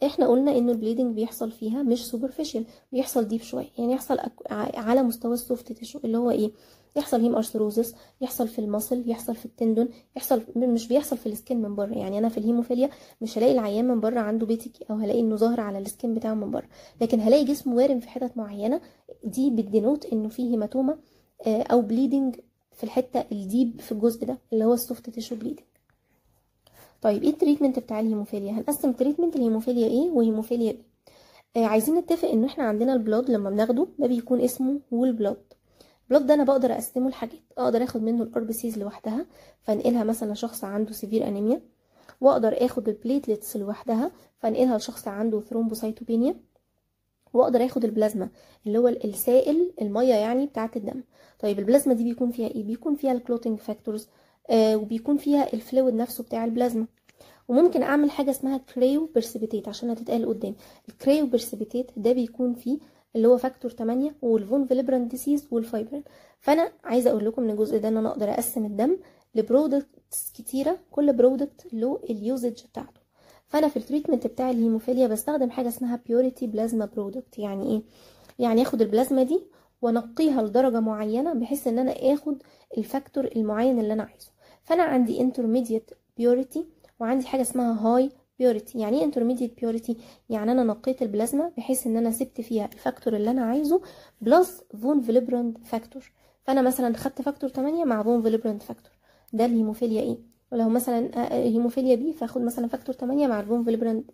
احنا قلنا انه البليدنج بيحصل فيها مش سوبرفيشال، بيحصل ديب شويه، يعني يحصل على مستوى السوفت تيشو اللي هو ايه؟ يحصل هيم ارثروزس، يحصل في المصل، يحصل في التندون، يحصل مش بيحصل في السكين من بره. يعني انا في الهيموفيليا مش هلاقي العيان من بره عنده بيتيكي او هلاقي انه ظاهر على السكين بتاعه من بره، لكن هلاقي جسمه وارم في حتت معينه، دي بتدينوت انه فيه هيماتوما او بليدنج في الحته الديب في الجزء ده اللي هو السوفت تيشو بليدنج. طيب ايه التريتمنت بتاع الهيموفيليا؟ هنقسم تريتمنت الهيموفيليا ايه وهيموفيليا بي. عايزين نتفق ان احنا عندنا البلاد لما بناخده ده بيكون اسمه وول بلاد. البلاد ده انا بقدر اقسمه لحاجات، اقدر اخد منه الار بي سيز لوحدها فانقلها مثلا لشخص عنده سيفير انيميا، واقدر اخد البليتلتس لوحدها فانقلها لشخص عنده ثرومبوسايتوبينيا، واقدر اخد البلازما اللي هو السائل الميه يعني بتاعه الدم. طيب البلازما دي بيكون فيها ايه؟ بيكون فيها الكلوتينج فاكتورز، وبيكون فيها الفلويد نفسه بتاع البلازما. وممكن اعمل حاجه اسمها كريو برسبيتيت عشان هتتقال قدام. الكريو برسبيتيت ده بيكون فيه اللي هو فاكتور 8 والفون فيليبران ديسيز والفايبرين. فانا عايزه اقول لكم من الجزء ده ان انا اقدر اقسم الدم لبرودكتس كتيره، كل برودكت له اليوزج بتاعته. فانا في التريتمنت بتاع الهيموفيليا بستخدم حاجه اسمها بيوريتي بلازما برودكت. يعني ايه؟ يعني اخد البلازما دي وانقيها لدرجه معينه بحيث ان انا اخد الفاكتور المعين اللي انا عايزه. فانا عندي انترميديت بيوريتي وعندي حاجه اسمها هاي بيوريتي. يعني ايه انترميديت بيوريتي؟ يعني انا نقيت البلازما بحيث ان انا سبت فيها الفاكتور اللي انا عايزه بلس فون فيليبراند فاكتور. فانا مثلا خدت فاكتور 8 مع فون فيليبراند فاكتور، ده الهيموفيليا ايه. ولو مثلا هيموفيليا بي فاخد مثلا فاكتور 8 مع الفون فيليبراند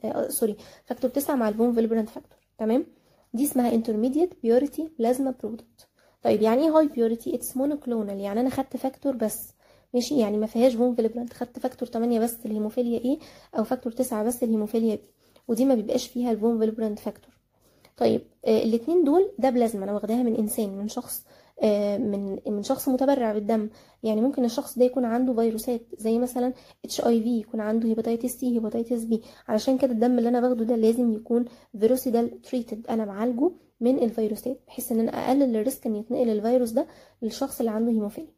فاكتور 9 مع الفون فيليبراند فاكتور. تمام، دي اسمها intermediate purity plasma product. طيب يعني ايه high purity؟ it's monoclonal، يعني انا خدت فاكتور بس، ماشي، يعني ما فيهاش فون فيليبراند، خدت فاكتور 8 بس الهيموفيليا ايه او فاكتور 9 بس الهيموفيليا بي، ودي ما بيبقاش فيها الفون فيليبراند فاكتور. طيب الاتنين دول ده بلازما انا واخداها من انسان، من شخص، من شخص متبرع بالدم. يعني ممكن الشخص ده يكون عنده فيروسات زي مثلا HIV، يكون عنده هيباتيتس سي، هيباتيتس بي، علشان كده الدم اللي انا باخده ده لازم يكون فيروسيدال تريتد، انا بعالجه من الفيروسات بحيث ان انا اقلل الريسك ان يتنقل الفيروس ده للشخص اللي عنده هيموفيليا.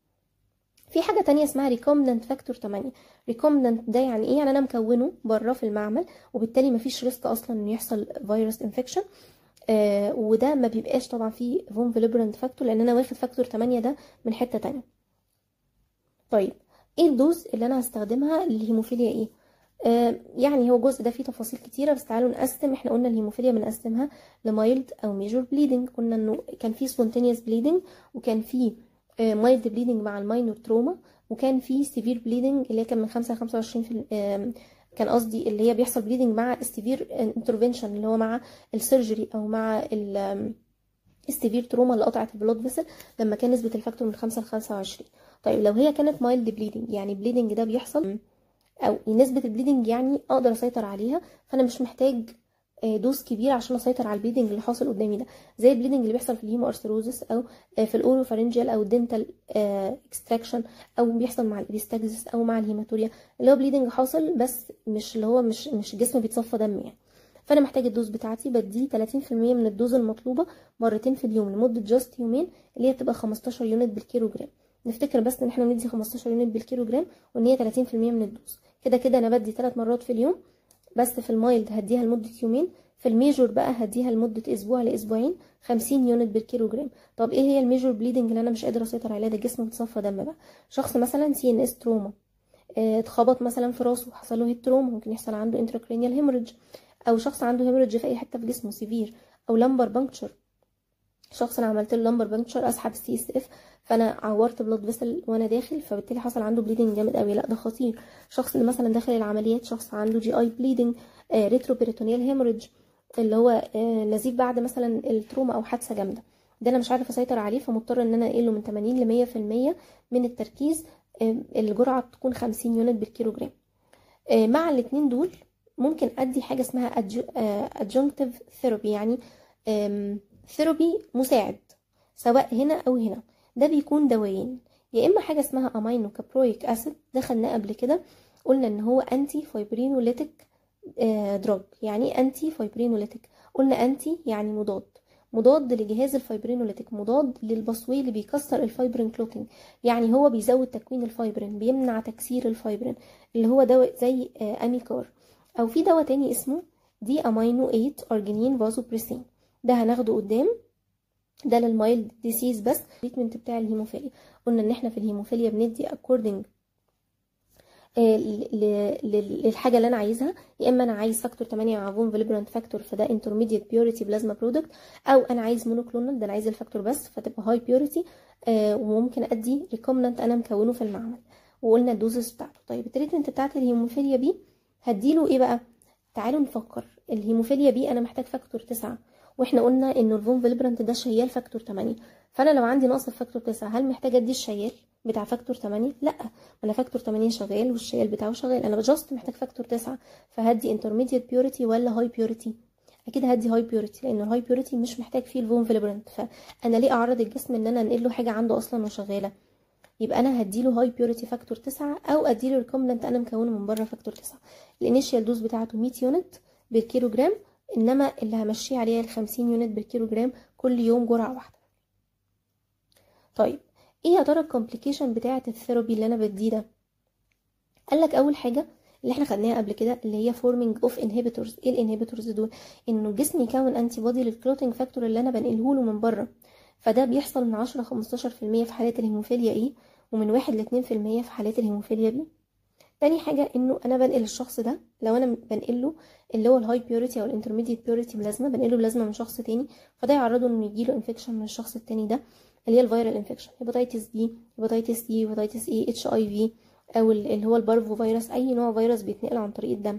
في حاجه تانية اسمها ريكومبننت فاكتور 8. ريكومبننت ده يعني ايه؟ يعني انا مكونه بره في المعمل وبالتالي مفيش ريسك اصلا انه يحصل فيروس انفكشن، وده ما بيبقاش طبعا فيه فون فيليبراند فاكتور لان انا واخد فاكتور 8 ده من حته تانية. طيب ايه الدوز اللي انا هستخدمها للهيموفيليا ايه؟ يعني هو الجزء ده فيه تفاصيل كتيره، بس تعالوا نقسم. احنا قلنا الهيموفيليا بنقسمها لمايلد او ميجور بليدنج. قلنا انه كان فيه سبونتينيوس بليدنج، وكان فيه مايلد بليدنج مع الماينور تروما، وكان فيه سيفير بليدنج اللي هي كان من 5 ل 25 كان قصدي اللي هي بيحصل بليدنج مع السيفير انترفنشن اللي هو مع السيرجري او مع السيفير تروما اللي قطعت البلود فيسل لما كان نسبه الفاكتور من 5 ل 25. طيب لو هي كانت مايلد بليدنج، يعني بليدنج ده بيحصل او نسبه البليدنج يعني اقدر اسيطر عليها، فانا مش محتاج دوز كبيره عشان اسيطر على البليدنج اللي حاصل قدامي ده، زي البليدنج اللي بيحصل في الهيمو ارثروزس او في الاوروفارنجيال او الدنتال اكستراكشن، او بيحصل مع الابيستاكسس او مع الهيماتوريا اللي هو بليدنج حاصل بس مش اللي هو مش الجسم بيتصفى دم يعني. فانا محتاج الدوز بتاعتي بديه 30% من الدوز المطلوبه مرتين في اليوم لمده جاست يومين، اللي هي بتبقى 15 يونت بالكيلو جرام. نفتكر بس ان احنا بندي 15 يونت بالكيلو جرام وان هي 30% من الدوز. كده كده انا بدي 3 مرات في اليوم، بس في المايلد هديها لمده يومين، في الميجور بقى هديها لمده اسبوع لاسبوعين 50 يونت بالكيلو جرام. طب ايه هي الميجور بليدنج اللي انا مش قادره اسيطر عليها؟ ده الجسم بيتصفى دم بقى. شخص مثلا CNS تروما، اتخبط مثلا في راسه حصل له هيد تروما، ممكن يحصل عنده انتراكرينيال هيموريدج، او شخص عنده هيموريدج في اي حته في جسمه سيفير، او لمبر بانكتشر، شخص انا عملت له لمبر بانكتشر اسحب CSF فانا عورت بلاد فيسل وانا داخل فبالتالي حصل عنده بليدنج جامد قوي، لا ده خطير. شخص اللي مثلا داخل العمليات، شخص عنده GI بليدنج، ريترو بيريتونيال هيموريدج اللي هو نزيف بعد مثلا التروما او حادثه جامده، ده انا مش عارف اسيطر عليه فمضطر ان انا اقله من 80 ل 100% من التركيز، الجرعه تكون 50 يونت بالكيلو جرام. مع الاتنين دول ممكن ادي حاجه اسمها adjunctive therapy، يعني ثيرابي مساعد سواء هنا او هنا. ده بيكون دوايين، يا اما حاجه اسمها امينو كابرويك اسيد، ده خدناه قبل كده، قلنا ان هو انتي فايبرينوليتيك دراج. يعني انتي فايبرينوليتيك، قلنا انتي يعني مضاد لجهاز الفايبرينوليتيك، مضاد للبصوي اللي بيكسر الفايبرين كلوتينج، يعني هو بيزود تكوين الفايبرين، بيمنع تكسير الفايبرين، اللي هو دواء زي اميكار. او في دواء تاني اسمه دي امينو 8 ارجينين فازوبريسين، ده هناخده قدام، ده للمايلد ديسيز. بس التريتمنت بتاع الهيموفيليا قلنا ان احنا في الهيموفيليا بندي اكوردنج للحاجه اللي انا عايزها، يا اما انا عايز فاكتور 8 مع فون فيليبرانت فاكتور فده انترميديت بيوريتي بلازما برودكت، او انا عايز مونوكلونال ده انا عايز الفاكتور بس فتبقى هاي بيوريتي، وممكن ادي ريكومنانت انا مكونه في المعمل وقلنا الدوزز بتاعته. طيب التريتمنت بتاعت الهيموفيليا بي هديله ايه بقى؟ تعالوا نفكر. الهيموفيليا بي انا محتاج فاكتور 9، واحنا قلنا انه الفون فيليبرانت ده شيال فاكتور 8، فانا لو عندي نقص في فاكتور 9 هل محتاجه ادي الشيال بتاع فاكتور 8؟ لا، انا فاكتور 8 شغال والشيال بتاعه شغال، انا جاست محتاج فاكتور 9، فهدي انترميديت بيوريتي ولا هاي بيوريتي؟ اكيد هدي هاي بيوريتي، لان الهاي بيوريتي مش محتاج فيه الفون فيلبرنت، فانا ليه اعرض الجسم ان انا انقل له حاجه عنده اصلا وشغاله؟ يبقى انا هديله هاي بيوريتي فاكتور 9 او اديله ريكومبنت انا مكونه من بره فاكتور 9. الانيشيال دوز بتاعته 100 يونت بالكيلو جرام، انما اللي همشيه عليها ال 50 يونت بالكيلو جرام كل يوم جرعه واحده. طيب ايه يا ترى الكومبليكيشن بتاعه الثيرابي اللي انا بديه ده؟ قال لك اول حاجه اللي احنا خدناها قبل كده اللي هي فورمينج اوف انهبيتورز. ايه الانهبيتورز دول؟ انه الجسم يكون انتي بودي للكلوتينج فاكتور اللي انا بنقله له من بره، فده بيحصل من 10 ل 15% في حالات الهيموفيليا ايه، ومن 1 ل 2% في حالات الهيموفيليا بي. تاني حاجه انه انا بنقل الشخص ده، لو انا بنقله اللي هو الهاي بيوريتي او الانترميديت بيوريتي بلازما، بنقله بلازما من شخص تاني، فده يعرضه انه يجيله انفكشن من الشخص التاني ده اللي هي الفيرال انفكشن، هيباتيتس بي، هيباتيتس دي، هيباتيتس اي، اتش اي في، او اللي هو البارفو فيروس، اي نوع فيروس بيتنقل عن طريق الدم،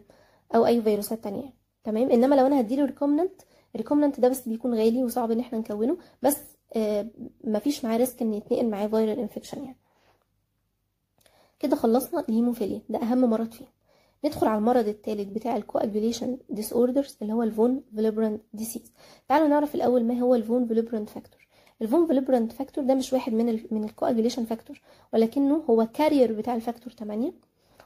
او اي فيروسات تانية. تمام. انما لو انا هديله الريكومننت ده بس بيكون غالي وصعب ان احنا نكونه، بس مفيش معاه ريسك ان يتنقل معاه فيرال انفكشن يعني. كده خلصنا الهيموفيليا، ده اهم مرض فيه. ندخل على المرض الثالث بتاع الكواجوليشن ديس اوردرز اللي هو الفون فيلبرانت ديسيز. تعالوا نعرف الاول ما هو الفون فيلبرانت فاكتور. الفون فيلبرانت فاكتور ده مش واحد من الكواجوليشن فاكتور، ولكنه هو كارير بتاع الفاكتور 8،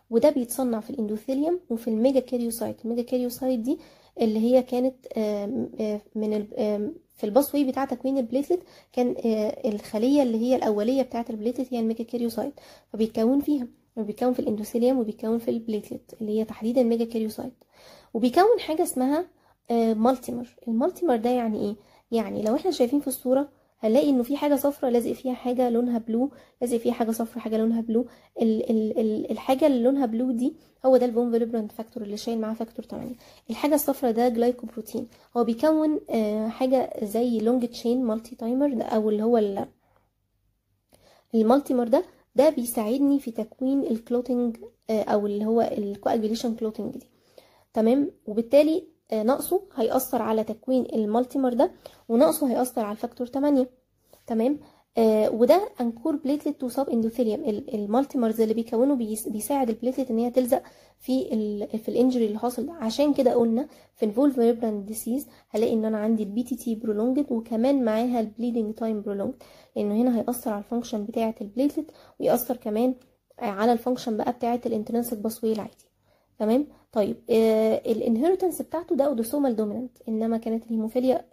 وده بيتصنع في الاندوثيليوم وفي الميجا كاريوسايت. الميجا كاريوسايت دي اللي هي كانت من في الباسوي بتاع تكوين البليتلت، كان الخليه اللي هي الاوليه بتاعه البليتلت هي الميجا كاريوسايت، فبيتكون فيها، وبيتكون في الاندوثيليوم، وبيتكون في البليتلت اللي هي تحديدا الميجا كاريوسايت، وبيكون حاجه اسمها مالتيمر. المالتيمر ده يعني ايه؟ يعني لو احنا شايفين في الصوره هنلاقي انه في حاجه صفرا لازق فيها حاجه لونها بلو، لازق فيها حاجه صفرا حاجه لونها بلو. الحاجه اللي لونها بلو دي هو ده الفون فيلبرانت فاكتور اللي شايل معاه فاكتور 8. الحاجه الصفرا ده جلايكوبروتين، هو بيكون حاجه زي لونج تشين مالتي تايمر ده، او اللي هو المالتيمر ده بيساعدني في تكوين الكلوتينج او اللي هو الكواجوليشن كلوتينج دي. تمام. وبالتالي نقصه هيأثر على تكوين المالتيمر ده، ونقصه هيأثر على الفاكتور 8. تمام. وده انكور بليتلت تو سب اندوثيليوم. المالتيمرز اللي بيكونه بيساعد البليتلت ان هي تلزق في الانجري اللي حاصل ده. عشان كده قلنا في الفول فيبرانت ديسيز هلاقي ان انا عندي البي تي تي برولونجد، وكمان معاها البليدنج تايم برولونجد، لانه هنا هيأثر على الفانكشن بتاعه البليتلت، ويأثر كمان على الفانكشن بقى بتاعه الانترنسك باسوي العادي. تمام. طيب الانهيرتنس بتاعته ده اوتوسومال دومينانت، انما كانت الهيموفيليا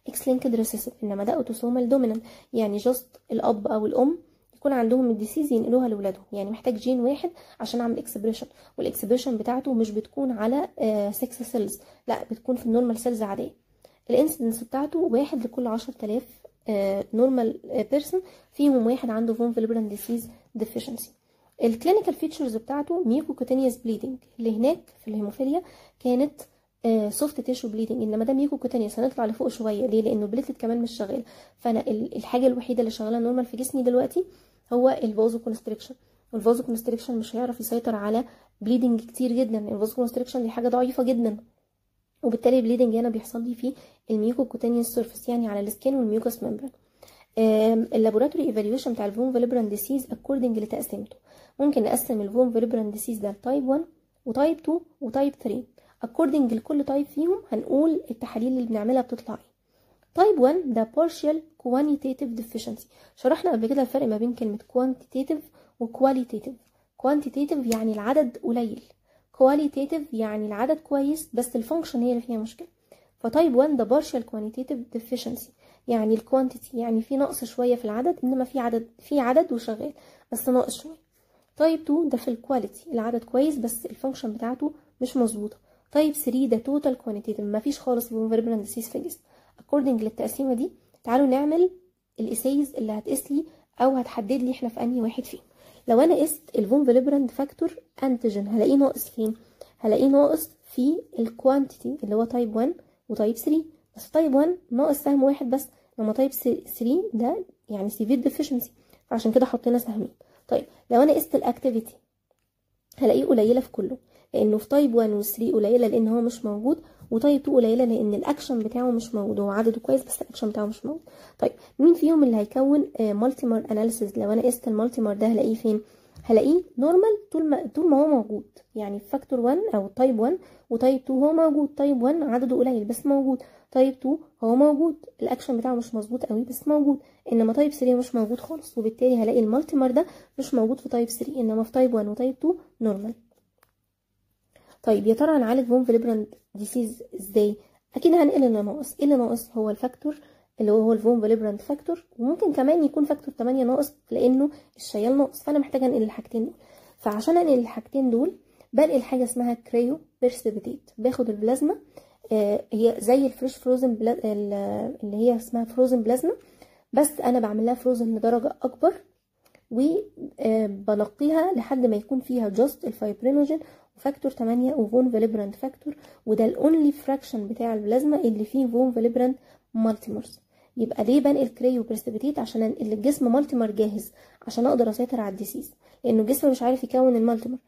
اكس لينكد ريسيسيف، انما ده اوتوسومال دومينانت، يعني جاست الاب او الام يكون عندهم الديسيز ينقلوها لاولادهم، يعني محتاج جين واحد عشان اعمل اكسبريشن، والاكسبريشن بتاعته مش بتكون على 6 سيلز، لا بتكون في النورمال سيلز عاديه. الانسيدنس بتاعته 1 لكل 10,000 نورمال بيرسون، فيهم واحد عنده فون فيلبرانت ديسيز ديفيشنسي. الكلينيكال فيتشرز بتاعته ميوكوكوتينيوس بليدنج، اللي هناك في الهيموفيليا كانت سوفت تيشو بليدنج، انما ده ميوكوكوتينيوس. هنطلع لفوق شويه ليه؟ لانه بليتلت كمان مش شغال. فانا الحاجه الوحيده اللي شغاله نورمال في جسمي دلوقتي هو الفازو كونستريكشن، والفازو كونستريكشن مش هيعرف يسيطر على بليدنج كتير جدا. الفازو كونستريكشن دي حاجه ضعيفه جدا، وبالتالي البليدنج هنا بيحصل لي فيه الميوكوكوتينيوس سيرفيس، يعني على السكين والميوكس ممبران. اللابوراتوري ايفالويشن بتاع الفون فيلبرانت ديسيز اكوردنج لتقسيمته، ممكن نقسم الفون فيلبرانت ديسيز ده لتايب 1 وتايب 2 وتايب 3. اكوردنج لكل تايب فيهم هنقول التحاليل اللي بنعملها بتطلع ايه. تايب 1 ده partial quantitative deficiency. شرحنا قبل كده الفرق ما بين كلمه quantitative وqualitative. quantitative يعني العدد قليل، qualitative يعني العدد كويس بس الفانكشن هي اللي فيها مشكله. فتايب 1 ده partial quantitative deficiency، يعني الكوانتيتي يعني في نقص شويه في العدد، انما في عدد وشغال بس ناقص شويه. تايب 2 ده في الكواليتي، العدد كويس بس الفانكشن بتاعته مش مظبوطه. تايب 3 ده توتال كوانتيتيف، مفيش خالص فون فيلبرانت ديسيز في الجسم. اكوردنج للتقسيمه دي تعالوا نعمل الاسايز اللي هتقيس لي او هتحدد لي احنا في انهي واحد فيهم. لو انا قست الفون فيلبرانت فاكتور انتيجين هلاقيه ناقص فين؟ هلاقيه ناقص في الكوانتيتي اللي هو تايب 1 وتايب 3، بس تايب 1 ناقص سهم واحد بس، لما تايب 3 ده يعني سيفير ديفيشنسي، فعشان كده حطينا سهمين. طيب لو انا قست الاكتيفيتي هلاقيه قليله في كله، لانه في تايب 1 و 3 قليله لان هو مش موجود، وتايب 2 قليله لان الاكشن بتاعه مش موجود، هو عدده كويس بس الاكشن بتاعه مش موجود. طيب مين فيهم اللي هيكون مالتيمر اناليسيز؟ لو انا قست المالتيمر ده هلاقيه فين؟ هلاقيه نورمال طول ما هو موجود، يعني فاكتور 1 او تايب 1 وتايب 2 هو موجود. تايب 1 عدده قليل بس موجود، تايب 2 هو موجود الاكشن بتاعه مش مظبوط قوي بس موجود، انما تايب 3 مش موجود خالص، وبالتالي هلاقي المالتيمر ده مش موجود في تايب 3، انما في تايب 1 وتايب 2 نورمال. طيب يا ترى هنعالج فون فيليبراند ديسيز ازاي؟ اكيد هنقل اللي ناقص. ايه اللي ناقص؟ هو الفاكتور اللي هو الفون فيليبراند فاكتور، وممكن كمان يكون فاكتور 8 ناقص لانه الشيال ناقص، فانا محتاجه انقل الحاجتين دول. فعشان انقل الحاجتين دول بنقل حاجه اسمها كريو بيرسبيتيت. باخد البلازما هي زي الفريش فروزن اللي هي اسمها فروزن بلازما، بس انا بعمل لها فروزن لدرجه اكبر وبنقيها لحد ما يكون فيها جاست الفايبرينوجين وفاكتور 8 وفون فيليبراند فاكتور، وده الاونلي فراكشن بتاع البلازما اللي فيه فون فيليبراند مالتيمرز. يبقى ليه بنقل كريو بريسبيتيت؟ عشان انقل الجسم مالتيمر جاهز عشان اقدر اسيطر على الديسيز، لانه الجسم مش عارف يكون المالتيمر،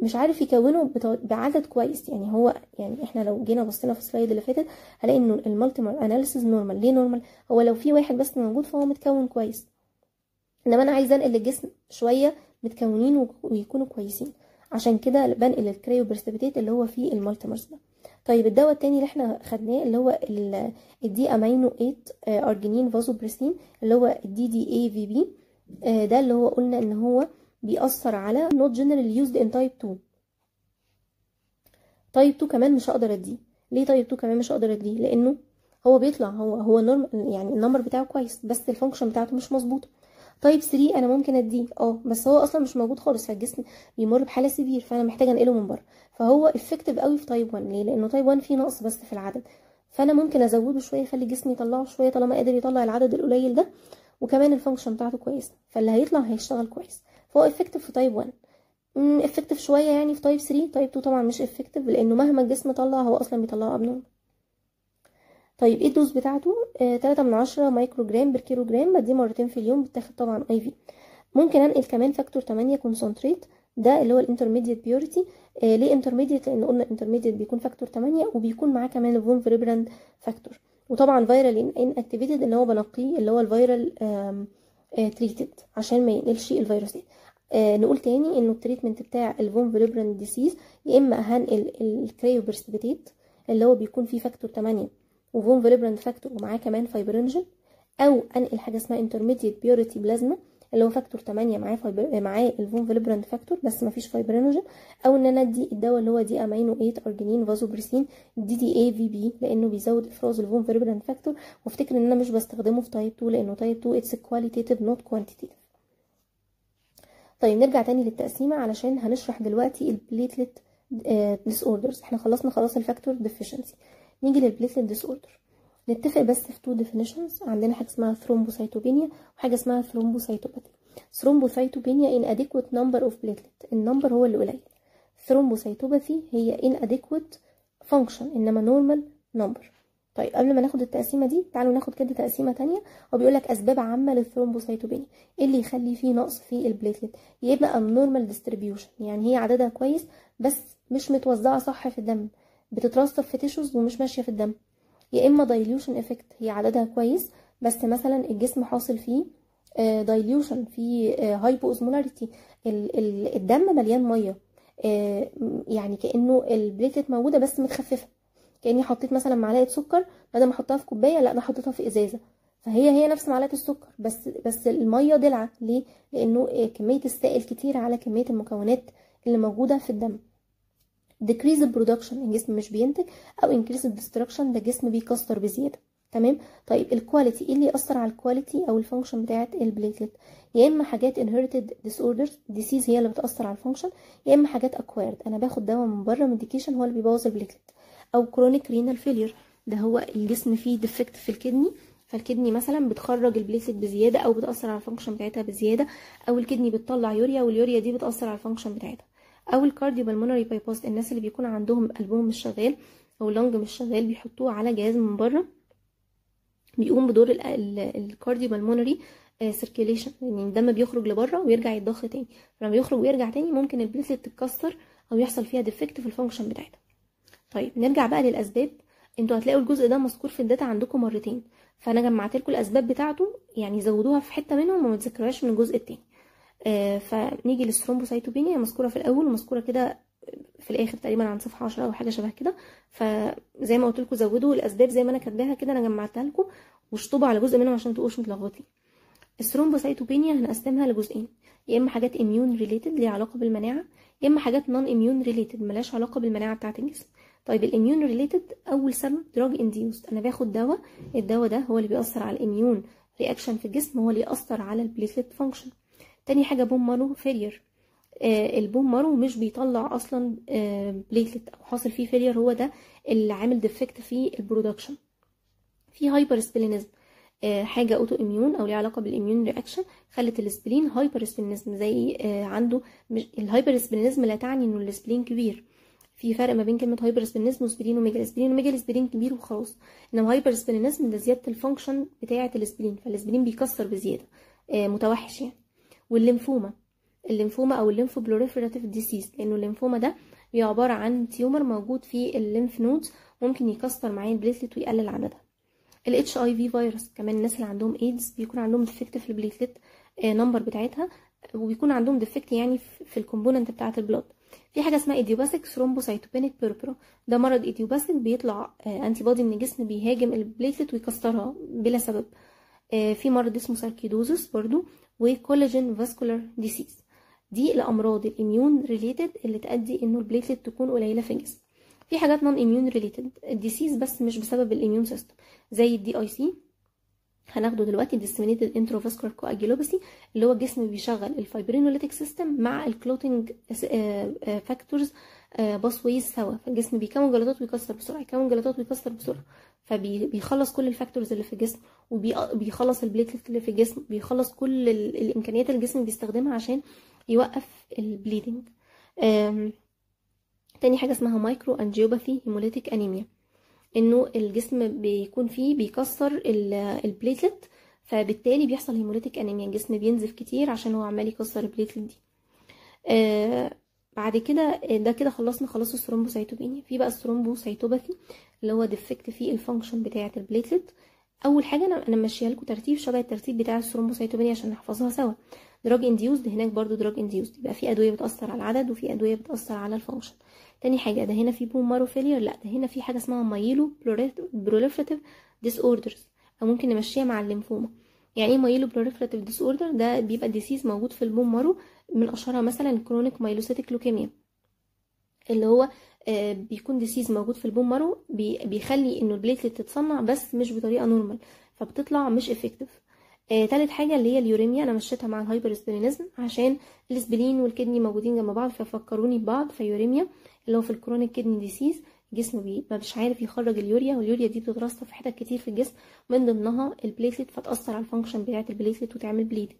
مش عارف يكونه بعدد كويس. يعني هو يعني احنا لو جينا بصينا في السلايد اللي فاتت هلاقي انه المالتيمر اناليسيز نورمال. ليه نورمال؟ هو لو في واحد بس موجود فهو متكون كويس، انما انا عايزه انقل الجسم شويه متكونين ويكونوا كويسين، عشان كده بنقل الكريو بريسبيتيت اللي هو فيه المالتيمرز ده. طيب الدواء التاني اللي احنا خدناه اللي هو الدي امينو 8 ارجينين فازوبريسين اللي هو الدي دي اي في بي، ده اللي هو قلنا ان هو بيأثر على not generally used in type 2. تايب 2 كمان مش هقدر اديه. ليه تايب 2 كمان مش هقدر اديه؟ لانه هو بيطلع هو نورمال، يعني النمبر بتاعه كويس بس الفانكشن بتاعته مش مظبوطه. تايب 3 انا ممكن اديه بس هو اصلا مش موجود خالص، فالجسم بيمر بحاله سيفير، فانا محتاجه انقله من بره. فهو افكتيف قوي في تايب 1. ليه؟ لانه تايب 1 فيه نقص بس في العدد، فانا ممكن ازوده شويه اخلي الجسم يطلعه شويه طالما قادر يطلع العدد القليل ده، وكمان الفانكشن بتاعته كويسه، فاللي هيطلع هيشتغل كويس. فهو افكتيف في تايب 1، افكتيف شويه يعني في تايب 3. تايب 2 طبعا مش افكتيف لانه مهما الجسم طلع هو اصلا بيطلعه ابنورمال. طيب ايه الدوز بتاعته؟ 3/10 مايكرو جرام بالكيلو جرام، بديه مرتين في اليوم، بتاخد طبعا اي في. ممكن انقل كمان فاكتور 8 كونسنتريت، ده اللي هو الانترميديت بيوريتي. ليه انترميديت؟ لان قلنا انترميديت بيكون فاكتور 8 وبيكون معاه كمان الفون فيليبراند فاكتور. وطبعا فيرال ان اكتيفيتد اللي هو بنقيه اللي هو الفيرال تريتد عشان ما ينقلش الفيروسات. نقول تاني انه التريتمنت بتاع الفون فيليبراند ديسيز يا اما هنقل الكريو بريسبيتيت اللي هو بيكون فيه فاكتور 8 وفون فيليبراند فاكتور ومعاه كمان فايبرينوجين، او انقل حاجه اسمها انترميديت بيوريتي بلازما اللي هو فاكتور 8 معاه الفون فيليبراند فاكتور بس ما فيش فايبرينوجين، او ان انا ادي الدواء اللي هو دي امينو 8 ارجينين فازوبريسين دي دي اي في بي لانه بيزود افراز الفون فيليبراند فاكتور. وافتكر ان انا مش بستخدمه في تايب 2 لانه تايب 2 اتس كواليتيتيف نوت كوانتيتيف. طيب نرجع تاني للتقسيمه علشان هنشرح دلوقتي البليتلت ديس اوردرز. احنا خلصنا خلاص الفاكتور ديفيشنسي، نيجي للبليتلت ديس اوردر. نتفق بس في تو ديفينيشنز. عندنا حاجه اسمها ثرومبوسايتوبينيا وحاجه اسمها ثرومبوسايتوباثي. ثرومبوسايتوبينيا inadequate number of platelet، النمبر هو اللي قليل. ثرومبوسايتوباثي هي inadequate function انما normal number. طيب قبل ما ناخد التقسيمه دي تعالوا ناخد كده تقسيمه تانية. هو بيقول لك اسباب عامه للثرومبوسايتوبينيا، ايه اللي يخلي فيه نقص في البليتلت؟ يبقى abnormal distribution، يعني هي عددها كويس بس مش متوزعه صح في الدم، بتترسب في تيشوز ومش ماشيه في الدم. يا اما dilution effect، هي عددها كويس بس مثلا الجسم حاصل فيه dilution، في hypoosmolarity، الدم مليان ميه، يعني كانه البليتلت موجوده بس متخففه، كاني حطيت مثلا معلقه سكر بدل ما احطها في كوبايه لا انا حطيتها في ازازه، فهي نفس معلقه السكر بس الميه دلعه. ليه؟ لانه كميه السائل كتير على كميه المكونات اللي موجوده في الدم. decrease production، الجسم مش بينتج، او increase destruction، ده الجسم بيكسر بزياده. تمام. طيب الكواليتي، ايه اللي يأثر على الكواليتي او الفانكشن بتاعه البليتلت؟ يا اما حاجات inherited disorders disease هي اللي بتأثر على الفانكشن، يا اما حاجات acquired، انا باخد دواء من بره ميديكيشن هو اللي بيبوظ البليتلت، او chronic renal failure، ده هو الجسم فيه ديفكت في الكدني، فالكدني مثلا بتخرج البليتلت بزياده او بتأثر على الفانكشن بتاعتها بزياده، او الكدني بتطلع يوريا واليوريا دي بتأثر على الفانكشن بتاعتها، او الكارديو بالمونري بايباس، الناس اللي بيكون عندهم قلبهم مش شغال او اللنج مش شغال بيحطوه على جهاز من بره بيقوم بدور الكارديو بالمونري سيركيليشن، يعني الدم بيخرج لبره ويرجع يتضخ تاني، فلما يخرج ويرجع تاني ممكن البليتلت تتكسر او يحصل فيها ديفكت في الفانكشن بتاعتها. طيب نرجع بقى للاسباب. انتوا هتلاقوا الجزء ده مذكور في الداتا عندكم مرتين، فانا جمعت لكم الاسباب بتاعته، يعني زودوها في حته منهم وما تذكروهاش من الجزء التاني. فنيجي للثرومبوسايتوبينيا، مذكوره في الاول ومذكوره كده في الاخر تقريبا عن صفحه 10 او حاجه شبه كده. فزي ما قلت لكم زودوا الاسباب زي ما انا كاتباها كده، انا جمعتها لكم واشطبوا على جزء منهم عشان تبقوش متلخبطين. الثرومبوسايتوبينيا هنقسمها لجزئين، يا اما حاجات اميون ريليتد ليها علاقه بالمناعه، يا اما حاجات نون اميون ريليتد ملهاش علاقه بالمناعه بتاعه الجسم. طيب الاميون ريليتد اول سبب دراج انديوست، انا باخد دواء، الدواء ده هو اللي بيأثر على الاميون رياكشن في الجسم، هو اللي يأثر على البليتلت فانكشن. تاني حاجه بون مارو فيلير، البون مارو مش بيطلع اصلا بليتلت او حاصل فيه فيلير، هو ده اللي عامل ديفكت في البرودكشن. في هايبر سبلينيزم، حاجه اوتو اميون او ليها علاقه بالاميون رياكشن خلت السبلين هايبر سبلينيزم، زي عنده الهايبر سبلينيزم لا تعني انه السبلين كبير، في فرق ما بين كلمه هايبر سبلينيزم وسبلين وميجا. سبلين وميجا السبلين كبير وخلاص، انما هايبر سبلينيزم ده زياده الفانكشن بتاعه السبلين، فالسبلين بيكسر بزياده، متوحش يعني. والليمفوما، الليمفوما او الليمفو بلوريفيراتيف ديسيز، لانه الليمفوما ده عباره عن تيومر موجود في الليمف نودز، ممكن يكسر معاه البليتلت ويقلل عددها. الاتش اي في فيروس، كمان الناس اللي عندهم ايدز بيكون عندهم ديفكت في البليتلت نمبر بتاعتها، وبيكون عندهم ديفكت يعني في الكومبوننت بتاعه البلاد. في حاجه اسمها ايديوباثيك ثرومبوسايتوبينيك بيربرا، ده مرض ايديوباثيك بيطلع انتي بودي من الجسم بيهاجم البليتلت ويكسرها بلا سبب. في مرض اسمه ساركيدوزس برضو، وكولاجين فاسكولار ديسيز. دي الامراض الاميون ريليتد اللي تؤدي انه البليتلت تكون قليله في الجسم. في حاجات نون اميون ريليتد الديسيز بس مش بسبب الاميون سيستم، زي الدي اي سي هناخده دلوقتي، ديسمينيتد انتروفاسكولار كواجيلوباسي، اللي هو الجسم بيشغل الفايبرينوليتيك سيستم مع الكلوتنج فاكتورز باسويز سوا، فالجسم بيكون جلطات ويكسر بسرعه، يكون جلطات ويكسر بسرعه، فبيخلص كل الفاكتورز اللي في الجسم، وبيخلص البليتلت اللي في الجسم، بيخلص كل الامكانيات اللي الجسم بيستخدمها عشان يوقف البليدنج. تاني حاجه اسمها مايكرو انجيوباثي هيموليتيك انيميا، انه الجسم بيكون فيه بيكسر البليتلت، فبالتالي بيحصل هيموليتيك انيميا، الجسم بينزف كتير عشان هو عمال يكسر البليتلت دي. بعد كده ده كده خلصنا خلاص الثرومبوسايتوبينيا. في بقى الثرومبوسايتوباثي اللي هو ديفكت في الفانكشن بتاعه البليتلت. اول حاجه انا ماشيه لكم ترتيب شبه الترتيب بتاع الثرومبوسايتوبينيا عشان نحفظها سوا. دراج انديوزد، هناك برضو دراج انديوزد، يبقى في ادويه بتاثر على العدد وفي ادويه بتاثر على الفانكشن. تاني حاجه ده هنا في بون مارو فيلير، لا ده هنا في حاجه اسمها مايلو بروليفراتيف ديس اوردرز، او ممكن نمشيها مع الليمفوما. يعني ايه مايلو بروليفراتيف ديس اوردر؟ ده بيبقى ديسيز موجود في البون مارو، من اشهرها مثلا الكرونيك مايلوسيتيك لوكيميا، اللي هو بيكون ديسيز موجود في البون مارو، بيخلي انه البليتلت تتصنع بس مش بطريقه نورمال، فبتطلع مش افكتيف. تالت حاجه اللي هي اليوريميا، انا مشيتها مع الهايبر سبلينيزم عشان الاسبلين والكدني موجودين جنب بعض ففكروني ببعض. فيوريميا اللي هو في الكرونيك كدني ديسيز، الجسم مش عارف يخرج اليوريا، واليوريا دي بتترسب في حتت كتير في الجسم من ضمنها البليتلت، فتاثر على الفانكشن بتاعه البليتلت وتعمل بليدنج.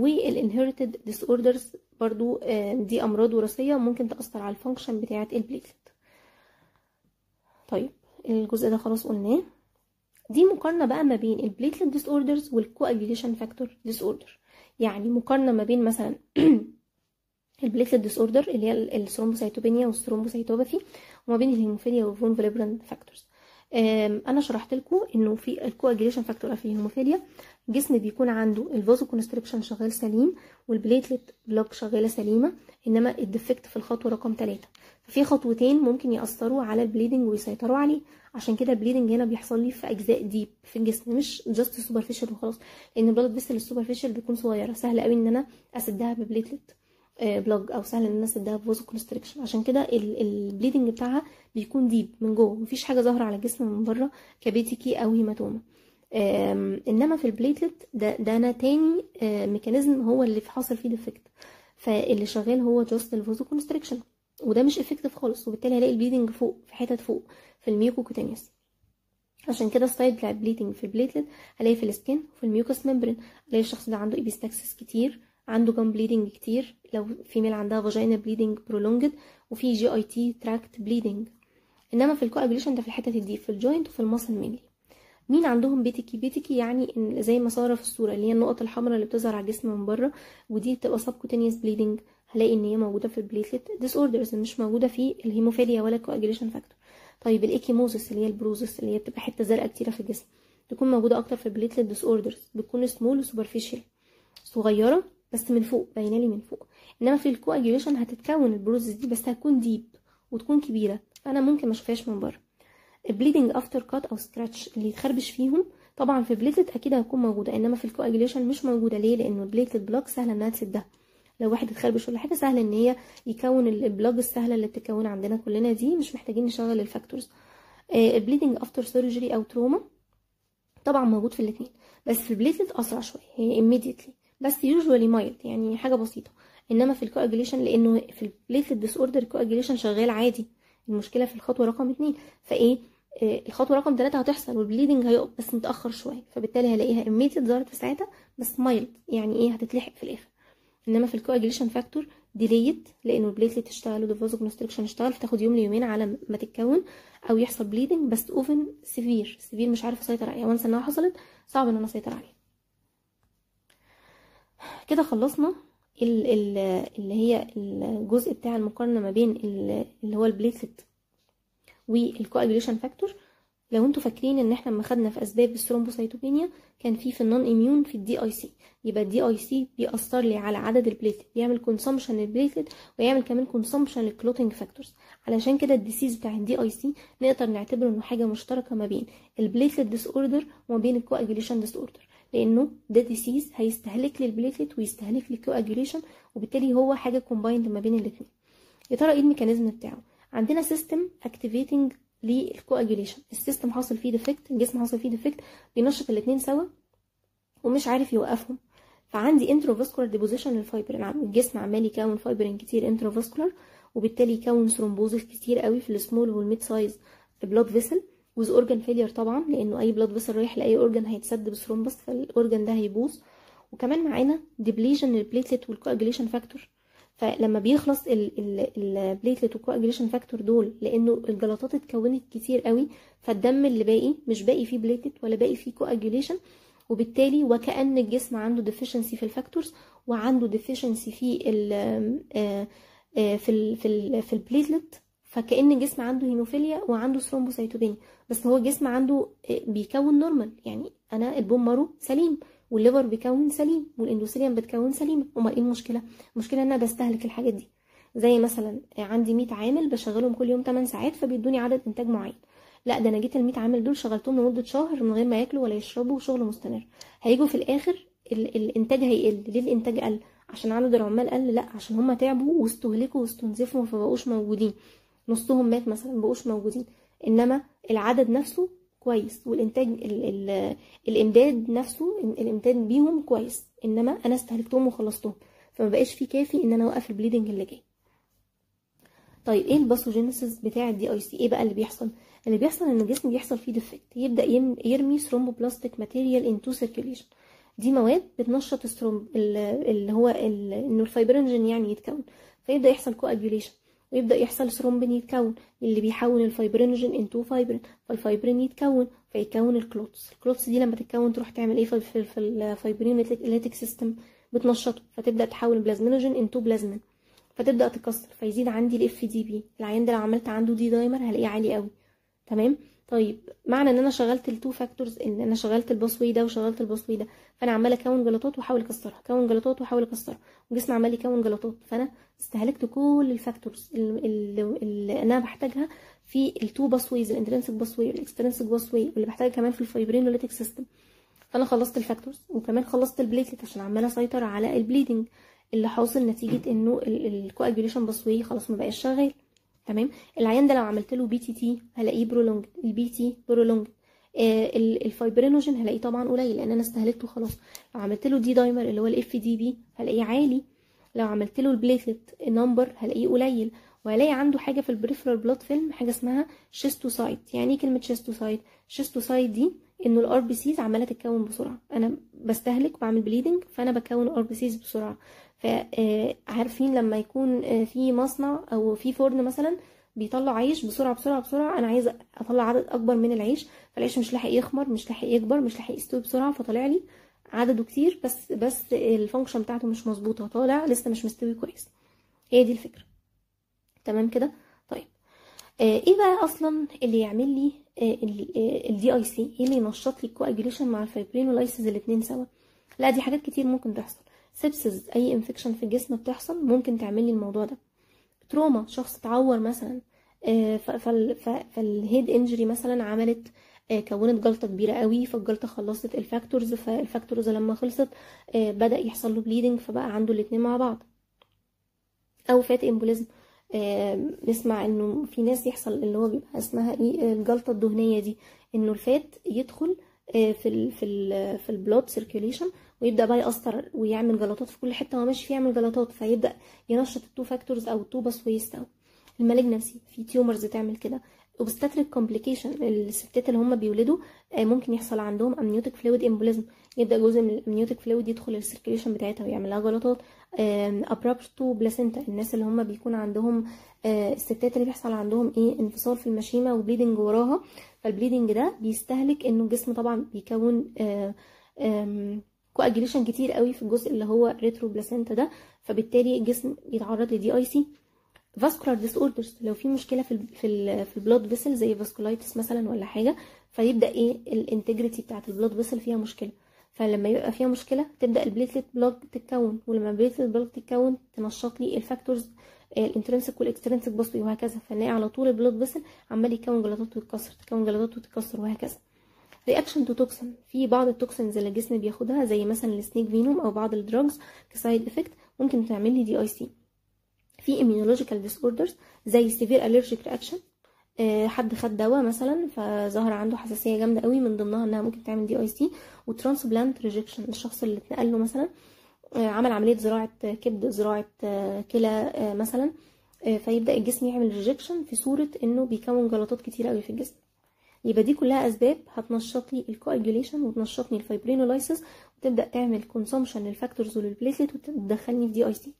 والانهيرتد ديس اوردرز برضو دي امراض وراثيه ممكن تاثر على الفانكشن بتاعه البليتلت. طيب الجزء ده خلاص قلناه. دي مقارنه بقى ما بين البليتلت ديس اوردرز والكواجيوليشن فاكتور ديس اوردر، يعني مقارنه ما بين مثلا البليتلت ديس اوردر اللي هي الثرومبوسايتوبينيا والثرومبوسايتوباثي، وما بين الهيموفيليا والفون فيليبراند فاكتورز. انا شرحت لكم انه في الكواجيوليشن فاكتور في الهيموفيليا الجسم بيكون عنده الفازو كونستريكشن شغال سليم والبليتلت بلوك شغاله سليمه، انما الديفكت في الخطوه رقم 3، ففي خطوتين ممكن ياثروا على البليدنج ويسيطروا عليه. عشان كده البليدنج هنا بيحصل لي في اجزاء ديب في الجسم، مش جاست سوبرفيشال وخلاص، لان البلد فيسل السوبرفيشال بيكون صغيره، سهل قوي ان انا اسدها ببليتلت بلوج، او سهل ان انا اسدها بفازو كونستريكشن. عشان كده البليدنج بتاعها بيكون ديب من جوه، مفيش حاجه ظاهره على الجسم من بره كبيتيكي او هيماتوما. انما في البليتلت ده انا تاني ميكانيزم هو اللي حاصل فيه ديفكت، فاللي شغال هو جاست الفازو كونستريكشن، وده مش افكتيف خالص، وبالتالي هلاقي البليدنج فوق في حتت فوق في الميوكوكوتينيوس. عشان كده ستايل بتاع البليدنج في البليتلت هلاقي في السكين وفي الميوكس ممبرين، هلاقي الشخص ده عنده ايبيستاكسس كتير، عنده جام بليدنج كتير، لو فيميل عندها فاجينا بليدنج برولونجد، وفي جي اي تي تراكت بليدنج. انما في الكواجوليشن ده في الحتت دي في الجوينت وفي الماسل مينلي. مين عندهم بيتيكي؟ بيتيكي يعني زي ما صار في الصوره اللي هي النقط الحمراء اللي بتظهر على الجسم من بره، ودي بتبقى سبكوتينيوس بليدنج، هلاقي ان هي موجوده في البليتلت ديس اوردرز، مش موجوده في الهيموفيليا ولا كواجوليشن فاكتور. طيب الايكيموزس اللي هي البروزس اللي هي بتبقى حته زرقاء كتيره في الجسم، تكون موجوده اكتر في البليتلت ديس اوردرز، بتكون سمول وسوبرفيشال، صغيره بس من فوق، باينه لي من فوق. انما في الكواجيوليشن هتتكون البروزس دي بس هتكون ديب وتكون كبيره، فانا ممكن ما اشوفهاش من بره. البليدنج افتر كات او سكراتش اللي يتخربش فيهم طبعا في البليتلت اكيد هتكون موجوده، انما في الكواجيوليشن مش موجوده. ليه؟ لانه البليتلت بلوك سهله انها تسدها. لو واحد اتخربش ولا حاجه سهل ان هي يكون البلاج السهله اللي بتتكون عندنا كلنا دي، مش محتاجين نشغل الفاكتورز. البليدنج افتر سيرجري او تروما طبعا موجود في الاثنين، بس في البليتلت اسرع شويه، هي immediately بس يوجوالي مايلد يعني حاجه بسيطه. انما في الكواجيوليشن لانه في البليتلت ديس اوردر الكواجيوليشن شغال عادي، المشكله في الخطوه رقم 2. فايه الخطوه رقم 3 هتحصل والبليدنج هيقف بس متاخر شويه، فبالتالي هلاقيها immediate ظهرت في ساعتها بس مايلد، يعني ايه هتتلحق في الاخر. انما في الكواجيوليشن فاكتور ديليت لانه البليتلت اشتغل والفازو كونستريكشن اشتغل، فتاخد يوم ليومين على ما تتكون او يحصل بليدنج، بس اوفن سيفير مش عارفه اسيطر عليها، وانس انها حصلت صعب ان انا اسيطر عليها. كده خلصنا اللي هي الجزء بتاع المقارنه ما بين اللي هو البليتلت والكواجيوليشن فاكتور. لو انتوا فاكرين ان احنا لما خدنا في اسباب الثرومبوسايتوبينيا كان في النون اميون في الدي اي سي، يبقى الدي اي سي بيأثر لي على عدد البليتلت، بيعمل كونسومشن للبليتلت ويعمل كمان كونسومشن للكلوتينج فاكتورز. علشان كده الديسيز بتاع الدي اي سي نقدر نعتبره انه حاجه مشتركه ما بين البليتلت ديس اوردر وما بين الكواجيوليشن ديس اوردر، لانه ده ديسيز هيستهلك لي البليتلت ويستهلك لي الكواجيوليشن، وبالتالي هو حاجه كومبايند ما بين الاثنين. يا ترى ايه الميكانيزم بتاعه؟ عندنا سيستم اكتيفيتنج للكواجيوليشن، السيستم حاصل فيه ديفكت، الجسم حاصل فيه ديفكت، بينشط الاثنين سوا ومش عارف يوقفهم. فعندي انتروفاسكولار ديبوزيشن للفايبرين، الجسم عمال يكون فايبرين كتير انتروفاسكولار، وبالتالي يكون ثرومبوزس كتير قوي في السمول والميد سايز بلاد فيسل ويز اورجان فيلير طبعا، لانه اي بلاد فيسل رايح لاي اورجان هيتسد بثرومبس، فالاورجان ده هيبوظ. وكمان معانا ديبليشن للبليتلت والكواجيوليشن فاكتور، فلما بيخلص البليتلت والكواجيوليشن فاكتور دول لانه الجلطات اتكونت كتير قوي، فالدم اللي باقي مش باقي فيه بليتلت ولا باقي فيه كواجيوليشن، وبالتالي وكأن الجسم عنده ديفيشنسي في الفاكتورز وعنده ديفيشنسي في البليتلت، فكأن الجسم عنده هيموفيليا وعنده ثرومبوسايتوبينيا، بس هو الجسم عنده بيكون نورمال، يعني انا البون مارو سليم والليفر بيكون سليم والاندوثيليوم بتكون سليمه. امال ايه المشكله؟ المشكله ان انا بستهلك الحاجات دي. زي مثلا عندي 100 عامل بشغلهم كل يوم 8 ساعات فبيدوني عدد انتاج معين، لا ده انا جيت ال100 عامل دول شغلتهم لمده شهر من غير ما ياكلوا ولا يشربوا وشغل مستمر، هيجوا في الاخر الانتاج هيقل. ليه الانتاج قل؟ عشان عدد العمال قل؟ لا، عشان هم تعبوا واستهلكوا واستنزفوا فبقوش موجودين، نصهم مات مثلا مبقوش موجودين. انما العدد نفسه كويس والانتاج الامداد نفسه الامداد بيهم كويس، انما انا استهلكتهم وخلصتهم فما بقاش في كافي ان انا اوقف البليدنج اللي جاي. طيب ايه الباثوجينيسيس بتاع الدي اي سي؟ ايه بقى اللي بيحصل؟ اللي بيحصل ان الجسم بيحصل فيه ديفكت، يبدا يرمي ثرومبوبلاستيك ماتيريال انتو سيركيوليشن. دي مواد بتنشط اللي هو انه الفايبرينجين يعني يتكون، فيبدا يحصل كواجيوليشن ويبدا يحصل ثرومبين يتكون اللي بيحول الفايبرينجين انتو فايبرين، فالفايبرين يتكون فيتكون الكلوتس دي لما تتكون تروح تعمل ايه في الفايبرينوليتيك سيستم؟ بتنشطه، فتبدا تحول البلازمينوجين انتو بلازمين فتبدا تكسر، فيزيد عندي الاف دي بي. العيان ده لو عملت عنده دي دايمر هلاقيه عالي قوي. تمام. طيب معنى ان انا شغلت التو فاكتورز ان انا شغلت الباسوي ده وشغلت الباسوي ده، فانا عماله اكون جلطات واحاول اكسرها، اكون جلطات واحاول اكسرها، والجسم عمال يكون جلطات، فانا استهلكت كل الفاكتورز اللي انا بحتاجها في التو باسويز، الانترنسك باسوي والاكسترنسك باسوي، واللي بحتاجها كمان في الفايبرينوليتيك سيستم. فانا خلصت الفاكتورز وكمان خلصت البليتلت عشان عماله اسيطر على البليدنج اللي حاصل نتيجه انه الكواجيوليشن باسوي خلاص ما بقاش شغال. تمام. العيان ده لو عملت له بي تي تي هلاقيه برولونج، البي تي برولونج. الفايبرينوجين هلاقيه طبعا قليل لان انا استهلكته خلاص. لو عملت له دي دايمر اللي هو الاف دي بي هلاقيه عالي. لو عملت له البليتلت نمبر هلاقيه قليل، وهلاقي عنده حاجه في البريفرال بلاد فيلم حاجه اسمها شيستوسايت. يعني ايه كلمه شيستوسايت؟ شيستوسايت دي انه الار بي سيز عماله تتكون بسرعه، انا بستهلك وبعمل بليدنج فانا بكون ار بي سيز بسرعه. فعارفين لما يكون في مصنع او في فرن مثلا بيطلع عيش بسرعه بسرعه بسرعه، انا عايزه اطلع عدد اكبر من العيش، فالعيش مش لاحق يخمر مش لاحق يكبر مش لاحق يستوي بسرعه، فطالع لي عدده كتير بس الفانكشن بتاعته مش مظبوطه، طالع لسه مش مستوي كويس. هي دي الفكره. تمام كده. طيب ايه بقى اصلا اللي يعمل لي الدي اي سي؟ ايه اللي ينشط لي الكواجيوليشن مع الفايبرينولايسيس الاثنين سوا؟ لا دي حاجات كتير ممكن تحصل. سيبسز، اي انفكشن في الجسم بتحصل ممكن تعمل لي الموضوع ده. تروما، شخص اتعور مثلا، فالهيد انجري مثلا عملت كونت جلطه كبيره قوي، فالجلطه خلصت الفاكتورز، فالفاكتورز لما خلصت بدا يحصل له بليدنج، فبقى عنده الاتنين مع بعض. او فات امبوليزم، نسمع انه في ناس يحصل اللي هو بيبقى اسمها ايه الجلطه الدهنيه دي، انه الفات يدخل في البلود سيركيوليشن ويبدا بقى يأثر ويعمل جلطات في كل حته هو ماشي فيه، يعمل جلطات، فيبدا ينشط التو فاكتورز او التو باسويز. او المالجنسي، في تيومرز تعمل كده. اوبستاتريك كومبليكيشن، الستات اللي هم بيولدوا ممكن يحصل عندهم امنيوتيك فلويد امبوليزم، يبدا جزء من الامنيوتيك فلويد يدخل السيركيوليشن بتاعتها ويعمل لها جلطات. ابرابتو بلاسينتا، الناس اللي هم بيكون عندهم الستات اللي بيحصل عندهم ايه انفصال في المشيمه وبليدنج وراها، فالبليدنج ده بيستهلك انه الجسم طبعا بيكون كواجيليشن كتير قوي في الجزء اللي هو ريترو بلاسينتا ده، فبالتالي الجسم يتعرض لدي اي سي. فاسكولار ديس اوردرز، لو في مشكله في البلود فيسل زي فاسكولايتس مثلا ولا حاجه، فيبدا ايه الانتجريتي بتاعه البلود فيسل فيها مشكله، فلما يبقى فيها مشكله تبدا البليتلت بلوك تتكون، ولما البليتلت بلوك تتكون تنشط لي الفاكتورز الانترنسك والاكسترنسك باسوي وهكذا، فنلاقي على طول البلود فيسل عمال يكون جلطات ويتكسر، تكون جلطات وتتكسر وهكذا. رياكشن تو توكسين، في بعض التوكسينز اللي الجسم بياخدها زي مثلا السنيك فينوم او بعض الدراجز كسايد افكت ممكن تعمل لي دي اي سي. في immunological disorders زي severe allergic reaction، حد خد دواء مثلا فظهر عنده حساسيه جامده قوي، من ضمنها انها ممكن تعمل دي اي سي. وترانسبلانت ريجكشن، الشخص اللي اتنقل له مثلا عمل عمليه زراعه كبد، زراعه كلى مثلا، فيبدا الجسم يعمل ريجكشن في صوره انه بيكون جلطات كتير قوي في الجسم. يبقى دي كلها اسباب هتنشط لي الكواجوليشن وتنشط لي الفايبرينولايسيس وتبدا تعمل كونسومشن للفاكتورز وللبليتلت وتدخلني في دي اي سي.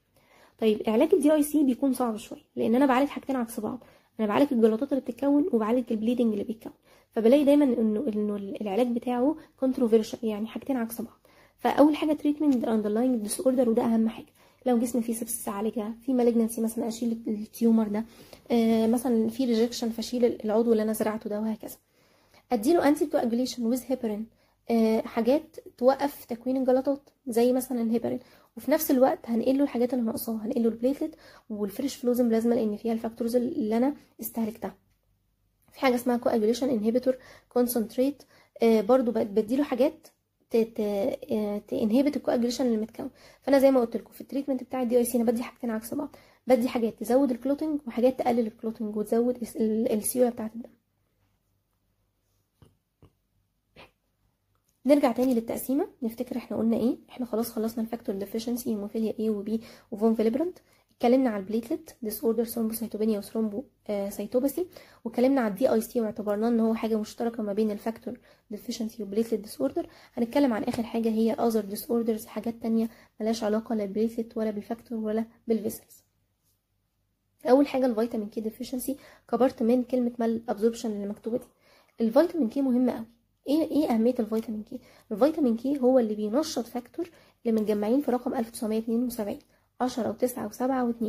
طيب علاج الدي اي سي بيكون صعب شويه، لان انا بعالج حاجتين عكس بعض، انا بعالج الجلطات اللي بتتكون وبعالج البليدنج اللي بيتكون، فبلاقي دايما انه العلاج بتاعه كونتروفيرشال، يعني حاجتين عكس بعض. فاول حاجه تريتمنت الاندرلاينج ديس اوردر، وده اهم حاجه. لو جسم فيه سبسس اعالجها، في مالجنسي مثلا اشيل التيومر ده، مثلا في ريجكشن فاشيل العضو اللي انا زرعته ده وهكذا. اديله انتي كواجوليشن ويز هيبرين، حاجات توقف تكوين الجلطات زي مثلا الهيبرين، وفي نفس الوقت هنقله الحاجات اللي ناقصاه، هنقله البليتلت والفريش فلوزن بلازما لان فيها الفاكتورز اللي انا استهلكتها. في حاجه اسمها كواجوليشن انهبيتور كونسنتريت، برضو بديله حاجات تنهبت الكواجوليشن اللي متكون. فانا زي ما قلت لكم في التريتمنت بتاع الدي اي سي انا بدي حاجتين عكس بعض، بدي حاجات تزود الكلوتنج وحاجات تقلل الكلوتنج وتزود السيوله بتاعه الدم. نرجع تاني للتقسيمه، نفتكر احنا قلنا ايه. احنا خلاص خلصنا الفاكتور ديفيشنسي، هيموفيليا اي وبي وفون فيليبرانت، اتكلمنا على البليتلت ديس اوردر ثرومبوسايتوبينيا وثرومبو سايتوباسي، واتكلمنا على الدي اي سي واعتبرناه ان هو حاجه مشتركه ما بين الفاكتور ديفيشنسي والبليتلت ديس اوردر. هنتكلم عن اخر حاجه هي اذر ديس اوردرز، حاجات تانية ملهاش علاقه لا بالبليتلت ولا بالفاكتور ولا بالفيسلز. اول حاجه الفيتامين كي ديفيشنسي، كبرت من كلمه مال ابزوربشن اللي مكتوبه دي. الفيتامين كي مهمه قوي. ايه اهميه الفيتامين كي؟ الفيتامين كي هو اللي بينشط فاكتور اللي متجمعين في رقم 1972 10 و9 و7 و2.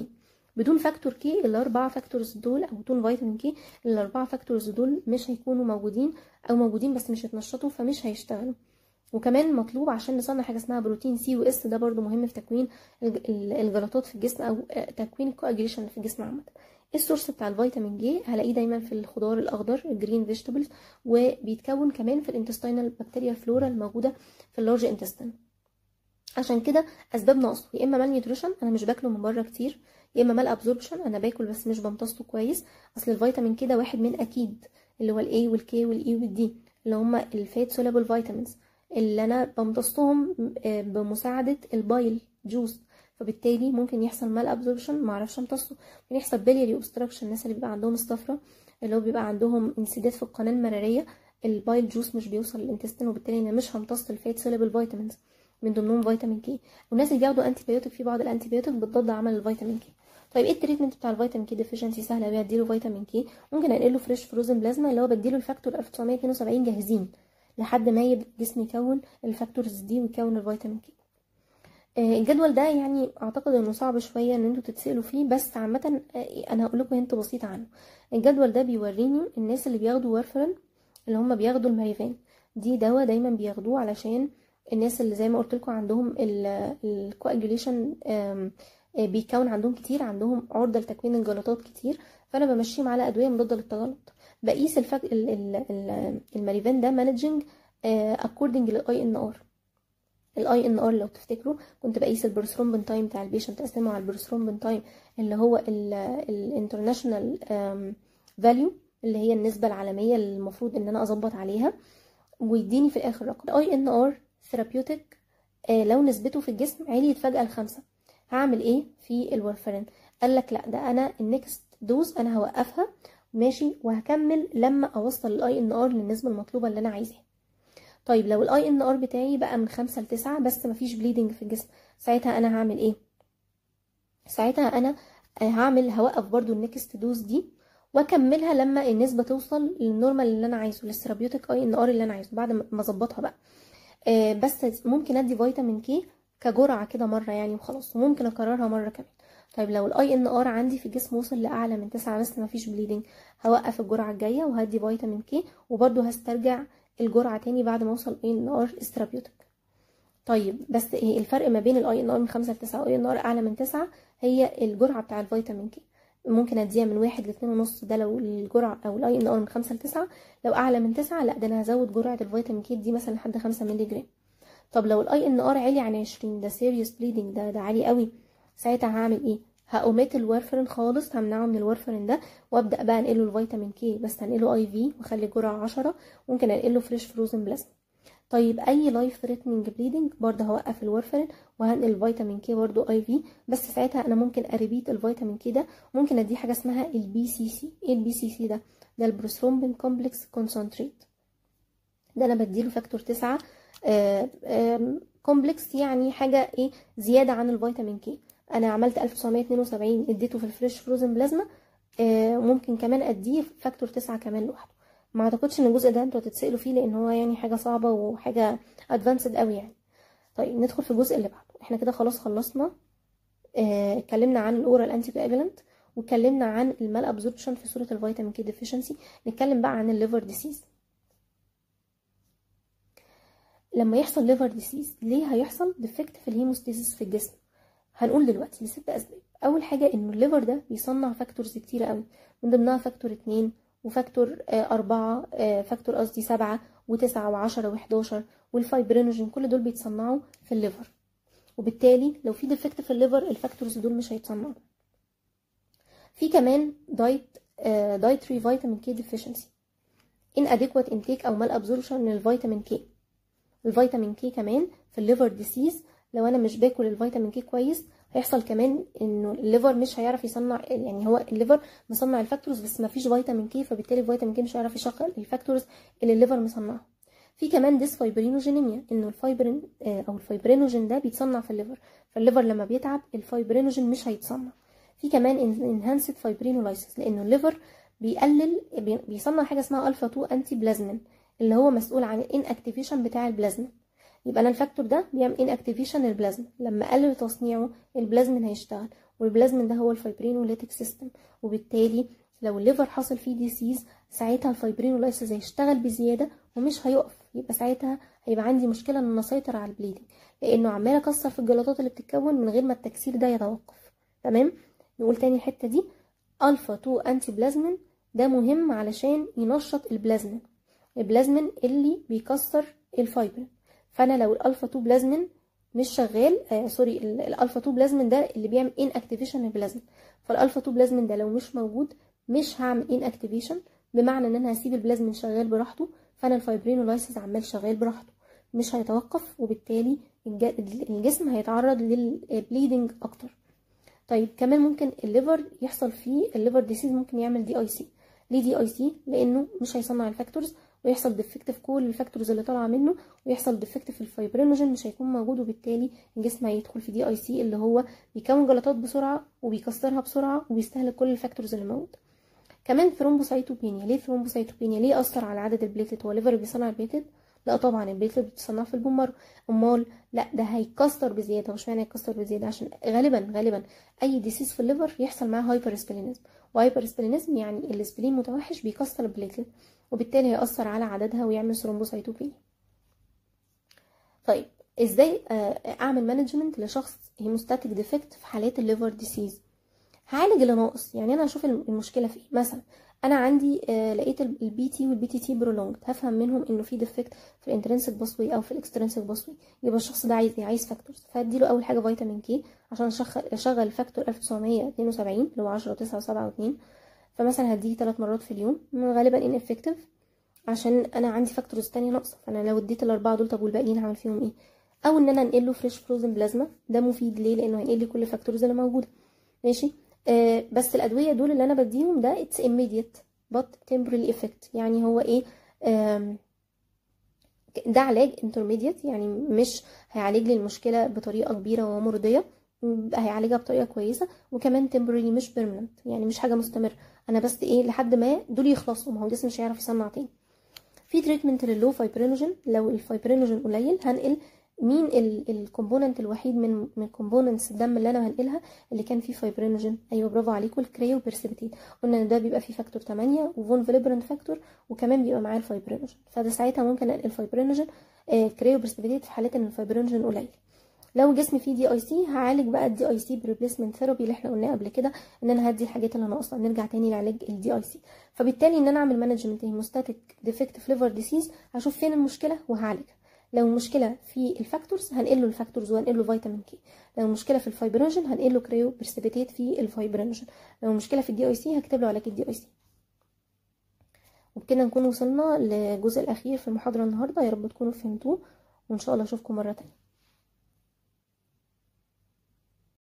بدون فاكتور كي الاربعه فاكتورز دول، او بدون فيتامين كي الاربعه فاكتورز دول مش هيكونوا موجودين، او موجودين بس مش هيتنشطوا فمش هيشتغلوا. وكمان مطلوب عشان نصنع حاجه اسمها بروتين سي واس، ده برضو مهم في تكوين الجلطات في الجسم او تكوين الكواجيليشن في الجسم عامه. السورس بتاع الفيتامين جي هلاقيه دايما في الخضار الاخضر الجرين فيجيتابلز، وبيتكون كمان في الانتستينال بكتيريا فلورا الموجوده في اللارج انتستين. عشان كده اسباب نقصه يا اما مال نيوتريشن، انا مش باكله من بره كتير، يا اما مال ابزوربشن، انا باكل بس مش بمتصه كويس. اصل الفيتامين كده واحد من اكيد اللي هو الاي والكي والاي والدي اللي هم الفات سولابل فيتامينز اللي انا بمتصهم بمساعده البايل جوز، فبالتالي ممكن يحصل مال ابزوربشن ما اعرفش امتصه، ممكن يحصل بيلياري اوبستراكشن، الناس اللي بيبقى عندهم الصفرة اللي هو بيبقى عندهم انسداد في القناه المراريه، البايل جوز مش بيوصل للانتستين وبالتالي انا مش همتص الفات سولابل فيتامينز من ضمنهم فيتامين كي. والناس اللي بياخدوا انتي بيوتيك، في بعض الانتي بيوتيك بتضاد عمل الفيتامين كي. طيب ايه التريتمنت بتاع الفيتامين كي ديفيشنسي؟ سهله قوي، اديله فيتامين كي، ممكن انقله فريش فروزن بلازما اللي هو بديله الفاكتور 1972 جاهزين لحد ما يبدا الجسم يكون الفاكتورز دي ويكون الفيتامين كي. الجدول ده يعني اعتقد انه صعب شويه ان انتوا تتسالوا فيه، بس عامه انا هقول لكم هنت بسيطه عنه. الجدول ده بيوريني الناس اللي بياخدوا وارفرين، اللي هم بياخدوا الماريفان، دي دواء دايما بياخدوه علشان الناس اللي زي ما قلت لكم عندهم الكواجوليشن بيكون عندهم كتير، عندهم عرضه لتكوين الجلطات كتير، فانا بمشيهم على ادويه مضاده للتجلط. بقيس الماريفان ده مانجنج اكوردنج للاي ان ار. الاي ان ار لو تفتكروا كنت بقيس البروثرومبين تايم بتاع البيشنت، اقسمه على البروثرومبين تايم اللي هو الانترناشونال فاليو اللي هي النسبه العالميه اللي المفروض ان انا اظبط عليها، ويديني في الاخر رقم. الاي ان ار ثيرابيوتيك لو نسبته في الجسم عليت فجاه ل5 هعمل ايه في الورفرين؟ قال لك لا، ده انا النكست دوز انا هوقفها ماشي، وهكمل لما اوصل الاي ان ار للنسبه المطلوبه اللي انا عايزاها. طيب لو الاي ان ار بتاعي بقى من 5 ل9 بس مفيش بليدنج في الجسم، ساعتها انا هعمل ايه؟ ساعتها انا هوقف برضو النكست دوز دي واكملها لما النسبه توصل للنورمال اللي انا عايزه، للثيرابيوتيك اي ان ار اللي انا عايزه بعد ما اظبطها بقى. بس ممكن ادي فيتامين كي كجرعه كده مره يعني وخلاص، وممكن اكررها مره كمان. طيب لو الاي ان ار عندي في الجسم وصل لاعلى من 9 بس مفيش بليدنج، هوقف الجرعه الجايه وهدي فيتامين كي، وبرده هسترجع الجرعه تاني بعد ما اوصل اي ان ار استرابيوتيك. طيب بس الفرق ما بين الاي ان ار من 5 ل 9 واي ان ار اعلى من 9 هي الجرعه بتاع الفيتامين كي. ممكن اديها من 1 ل 2.5، ده لو الجرعه او الاي ان ار من 5 ل 9. لو اعلى من 9 لا، ده انا هزود جرعه الفيتامين كي دي مثلا لحد 5 مللي جرام. طب لو الاي ان ار عالي عن 20، ده سيريوس بليدنج، ده عالي قوي، ساعتها هعمل ايه؟ هأوميت الورفرين خالص، همنعه من الورفرين ده، وابدا بقى انقله الفيتامين كي، بس هنقله اي في واخلي جرعه 10، ممكن انقله فريش فروزن بلازما. طيب اي لايف ثريتنينج بليدنج برضه هوقف الورفرين وهنقل الفيتامين كي برضه اي في، بس ساعتها انا ممكن اريبيت الفيتامين كي ده، ممكن اديه حاجه اسمها البي سي سي. ايه البي سي سي ده؟ ده البروثرومبين كومبلكس كونسنتريت، ده انا بديله فاكتور 9 كومبلكس، يعني حاجه ايه زياده عن الفيتامين كي. انا عملت 1972 اديته في الفريش فروزن بلازما، ممكن كمان اديه فاكتور 9 كمان لوحده. ما اعتقدش ان الجزء ده انتوا هتتسالوا فيه لان هو يعني حاجه صعبه وحاجه ادفانسد قوي يعني. طيب ندخل في الجزء اللي بعده. احنا كده خلاص خلصنا، اتكلمنا عن الاورال انتي كواجولانت، واتكلمنا عن المال ابزوربشن في صوره الفيتامين كي ديفيشنسي. نتكلم بقى عن الليفر ديسيز. لما يحصل ليفر ديسيز ليه هيحصل ديفكت في الهيموستاسيس في الجسم؟ هنقول دلوقتي ل6 اسباب. اول حاجه انه الليفر ده بيصنع فاكتورز كتيره قوي، من ضمنها فاكتور 2 وفاكتور 4 فاكتور قصدي 7 و9 و10 و11 والفايبرينوجين، كل دول بيتصنعوا في الليفر، وبالتالي لو في ديفكت في الليفر الفاكتورز دول مش هيتصنعوا. في كمان دايتري فيتامين كي ديفيشنسي، inadequate intake او مال ابزوربشن من الفيتامين كي. الفيتامين كي كمان في الليفر ديسيز لو انا مش باكل الفيتامين كي كويس هيحصل كمان انه الليفر مش هيعرف يصنع، يعني هو الليفر مصنع الفاكتورز بس ما فيش فيتامين كي، فبالتالي الفيتامين كي مش هيعرف يشغل الفاكتورز اللي الليفر مصنعها. في كمان ديسفايبرينوجينيميا، انه الفايبرين او الفايبرينوجين ده بيتصنع في الليفر، فالليفر لما بيتعب الفايبرينوجين مش هيتصنع. في كمان انهانسد فايبرينولايسيس، لانه الليفر بيصنع حاجه اسمها الفا 2 انتي بلازمين اللي هو مسؤول عن الان اكتيفيشن بتاع البلازما. يبقى انا الفاكتور ده بيعمل ان اكتيفيشن للبلازما، لما اقلل تصنيعه البلازمين هيشتغل، والبلازمين ده هو الفايبرينوليتيك سيستم، وبالتالي لو الليفر حصل فيه ديسيز ساعتها الفايبرينولايسيس هيشتغل بزياده ومش هيقف، يبقى ساعتها هيبقى عندي مشكله ان اسيطر على البليدنج، لانه عمال اكسر في الجلطات اللي بتتكون من غير ما التكسير ده يتوقف. تمام، نقول تاني الحته دي. الفا 2 انتي بلازمين ده مهم علشان ينشط البلازمين اللي بيكسر الفايبرين. فانا لو الالفا 2 بلازمين مش شغال الالفا 2 بلازمين ده اللي بيعمل ان اكتيفيشن للبلازمين، فالالفا 2 بلازمين ده لو مش موجود مش هعمل ان اكتيفيشن، بمعنى ان انا هسيب البلازمين شغال براحته، فانا الفايبرينولايسيس عمال شغال براحته مش هيتوقف، وبالتالي الجسم هيتعرض للبليدنج اكتر. طيب كمان ممكن الليفر يحصل فيه الليفر ديسيز، ممكن يعمل دي اي سي. ليه دي اي سي؟ لانه مش هيصنع الفاكتورز ويحصل ديفكت في كل الفاكتورز اللي طالعه منه، ويحصل ديفكت في الفايبرينوجين مش هيكون موجود، وبالتالي الجسم هيدخل في دي اي سي اللي هو بيكون جلطات بسرعه وبيكسرها بسرعه وبيستهلك كل الفاكتورز اللي موجوده. كمان ثرومبوسايتوبينيا. ليه ثرومبوسايتوبينيا؟ ليه اثر على عدد البليتلت؟ هو الليفر بيصنع البليتلت؟ لا طبعا، البليتلت بتصنع في البون مارو. امال لا، ده هيكسر بزياده. مش معنى هيكسر بزياده، عشان غالبا اي ديسيز في الليفر يحصل معاه هايبر اسبلينيزم، وهايبر اسبلينيزم يعني الاسبلين متوحش بيكسر البليتلت، وبالتالي هيأثر على عددها ويعمل ثرومبوسايتوبينيا. طيب ازاي اعمل مانجمنت لشخص هيموستاتيك ديفكت في حالات الليفر ديسيز؟ هعالج اللي ناقص. يعني انا هشوف المشكله في ايه. مثلا انا عندي لقيت البي تي والبي تي تي برولونج، هفهم منهم انه في ديفكت في الانترنسك باسوي او في الاكسترنسك باسوي. يبقى الشخص ده عايز ايه؟ عايز فاكتورز، فاديله اول حاجه فيتامين كي عشان اشغل فاكتور 1972 اللي هو 10 9 7 و2. فمثلا هديه 3 مرات في اليوم، غالبا ان افكتيف عشان انا عندي فاكتورز تانية ناقصه. فانا لو اديت الاربعه دول، طب والباقيين هعمل فيهم ايه؟ او ان انا انقل له فريش فروزن بلازما. ده مفيد ليه؟ لانه هينقل لي كل الفاكتورز اللي موجوده. ماشي. بس الادويه دول اللي انا بديهم ده اتس immediate but temporary effect. يعني هو ايه؟ ده علاج intermediate، يعني مش هيعالج لي المشكله بطريقه كبيره ومرضيه، هيعالجها بطريقه كويسه، وكمان temporary مش permanent، يعني مش حاجه مستمره. انا بس ايه لحد ما دول يخلصوا، ما هو الجسم مش هيعرف يصنع تاني. في تريتمنت لللو فايبرينوجين. لو الفايبرينوجين قليل هنقل مين الكومبوننت الوحيد من كومبوننتس الدم اللي انا هنقلها اللي كان فيه فايبرينوجين؟ ايوه برافو عليكم، الكريو بيرسبتيت. قلنا ان ده بيبقى فيه فاكتور 8 وفون فيليبرنت فاكتور، وكمان بيبقى معاه الفايبرينوجين. فده ساعتها ممكن انقل الفايبرينوجين كريو بيرسبتيت في حالات ان الفايبرينوجين قليل. لو جسمي فيه دي اي سي هعالج بقى الدي اي سي بريبليسمنت ثيرابي اللي احنا قلناه قبل كده، ان انا هدي الحاجات اللي ناقصه. نرجع تاني لعلاج الدي اي سي. فبالتالي ان انا اعمل مانجمنت هيموستاتيك ديفكتيف ليفر ديسيز، هشوف فين المشكله وهعالجها. لو المشكله في الفاكتورز هنقل له الفاكتورز وهنقل له فيتامين كي. لو المشكله في الفايبرينوجين هنقل له كريو برسبيتيت في الفايبرينوجين. لو المشكله في الدي اي سي هكتب له علاج الدي اي سي. وبكده نكون وصلنا للجزء الاخير في المحاضره النهارده. يا رب تكونوا فهمتوه، وان شاء الله اشوفكم مره تانية.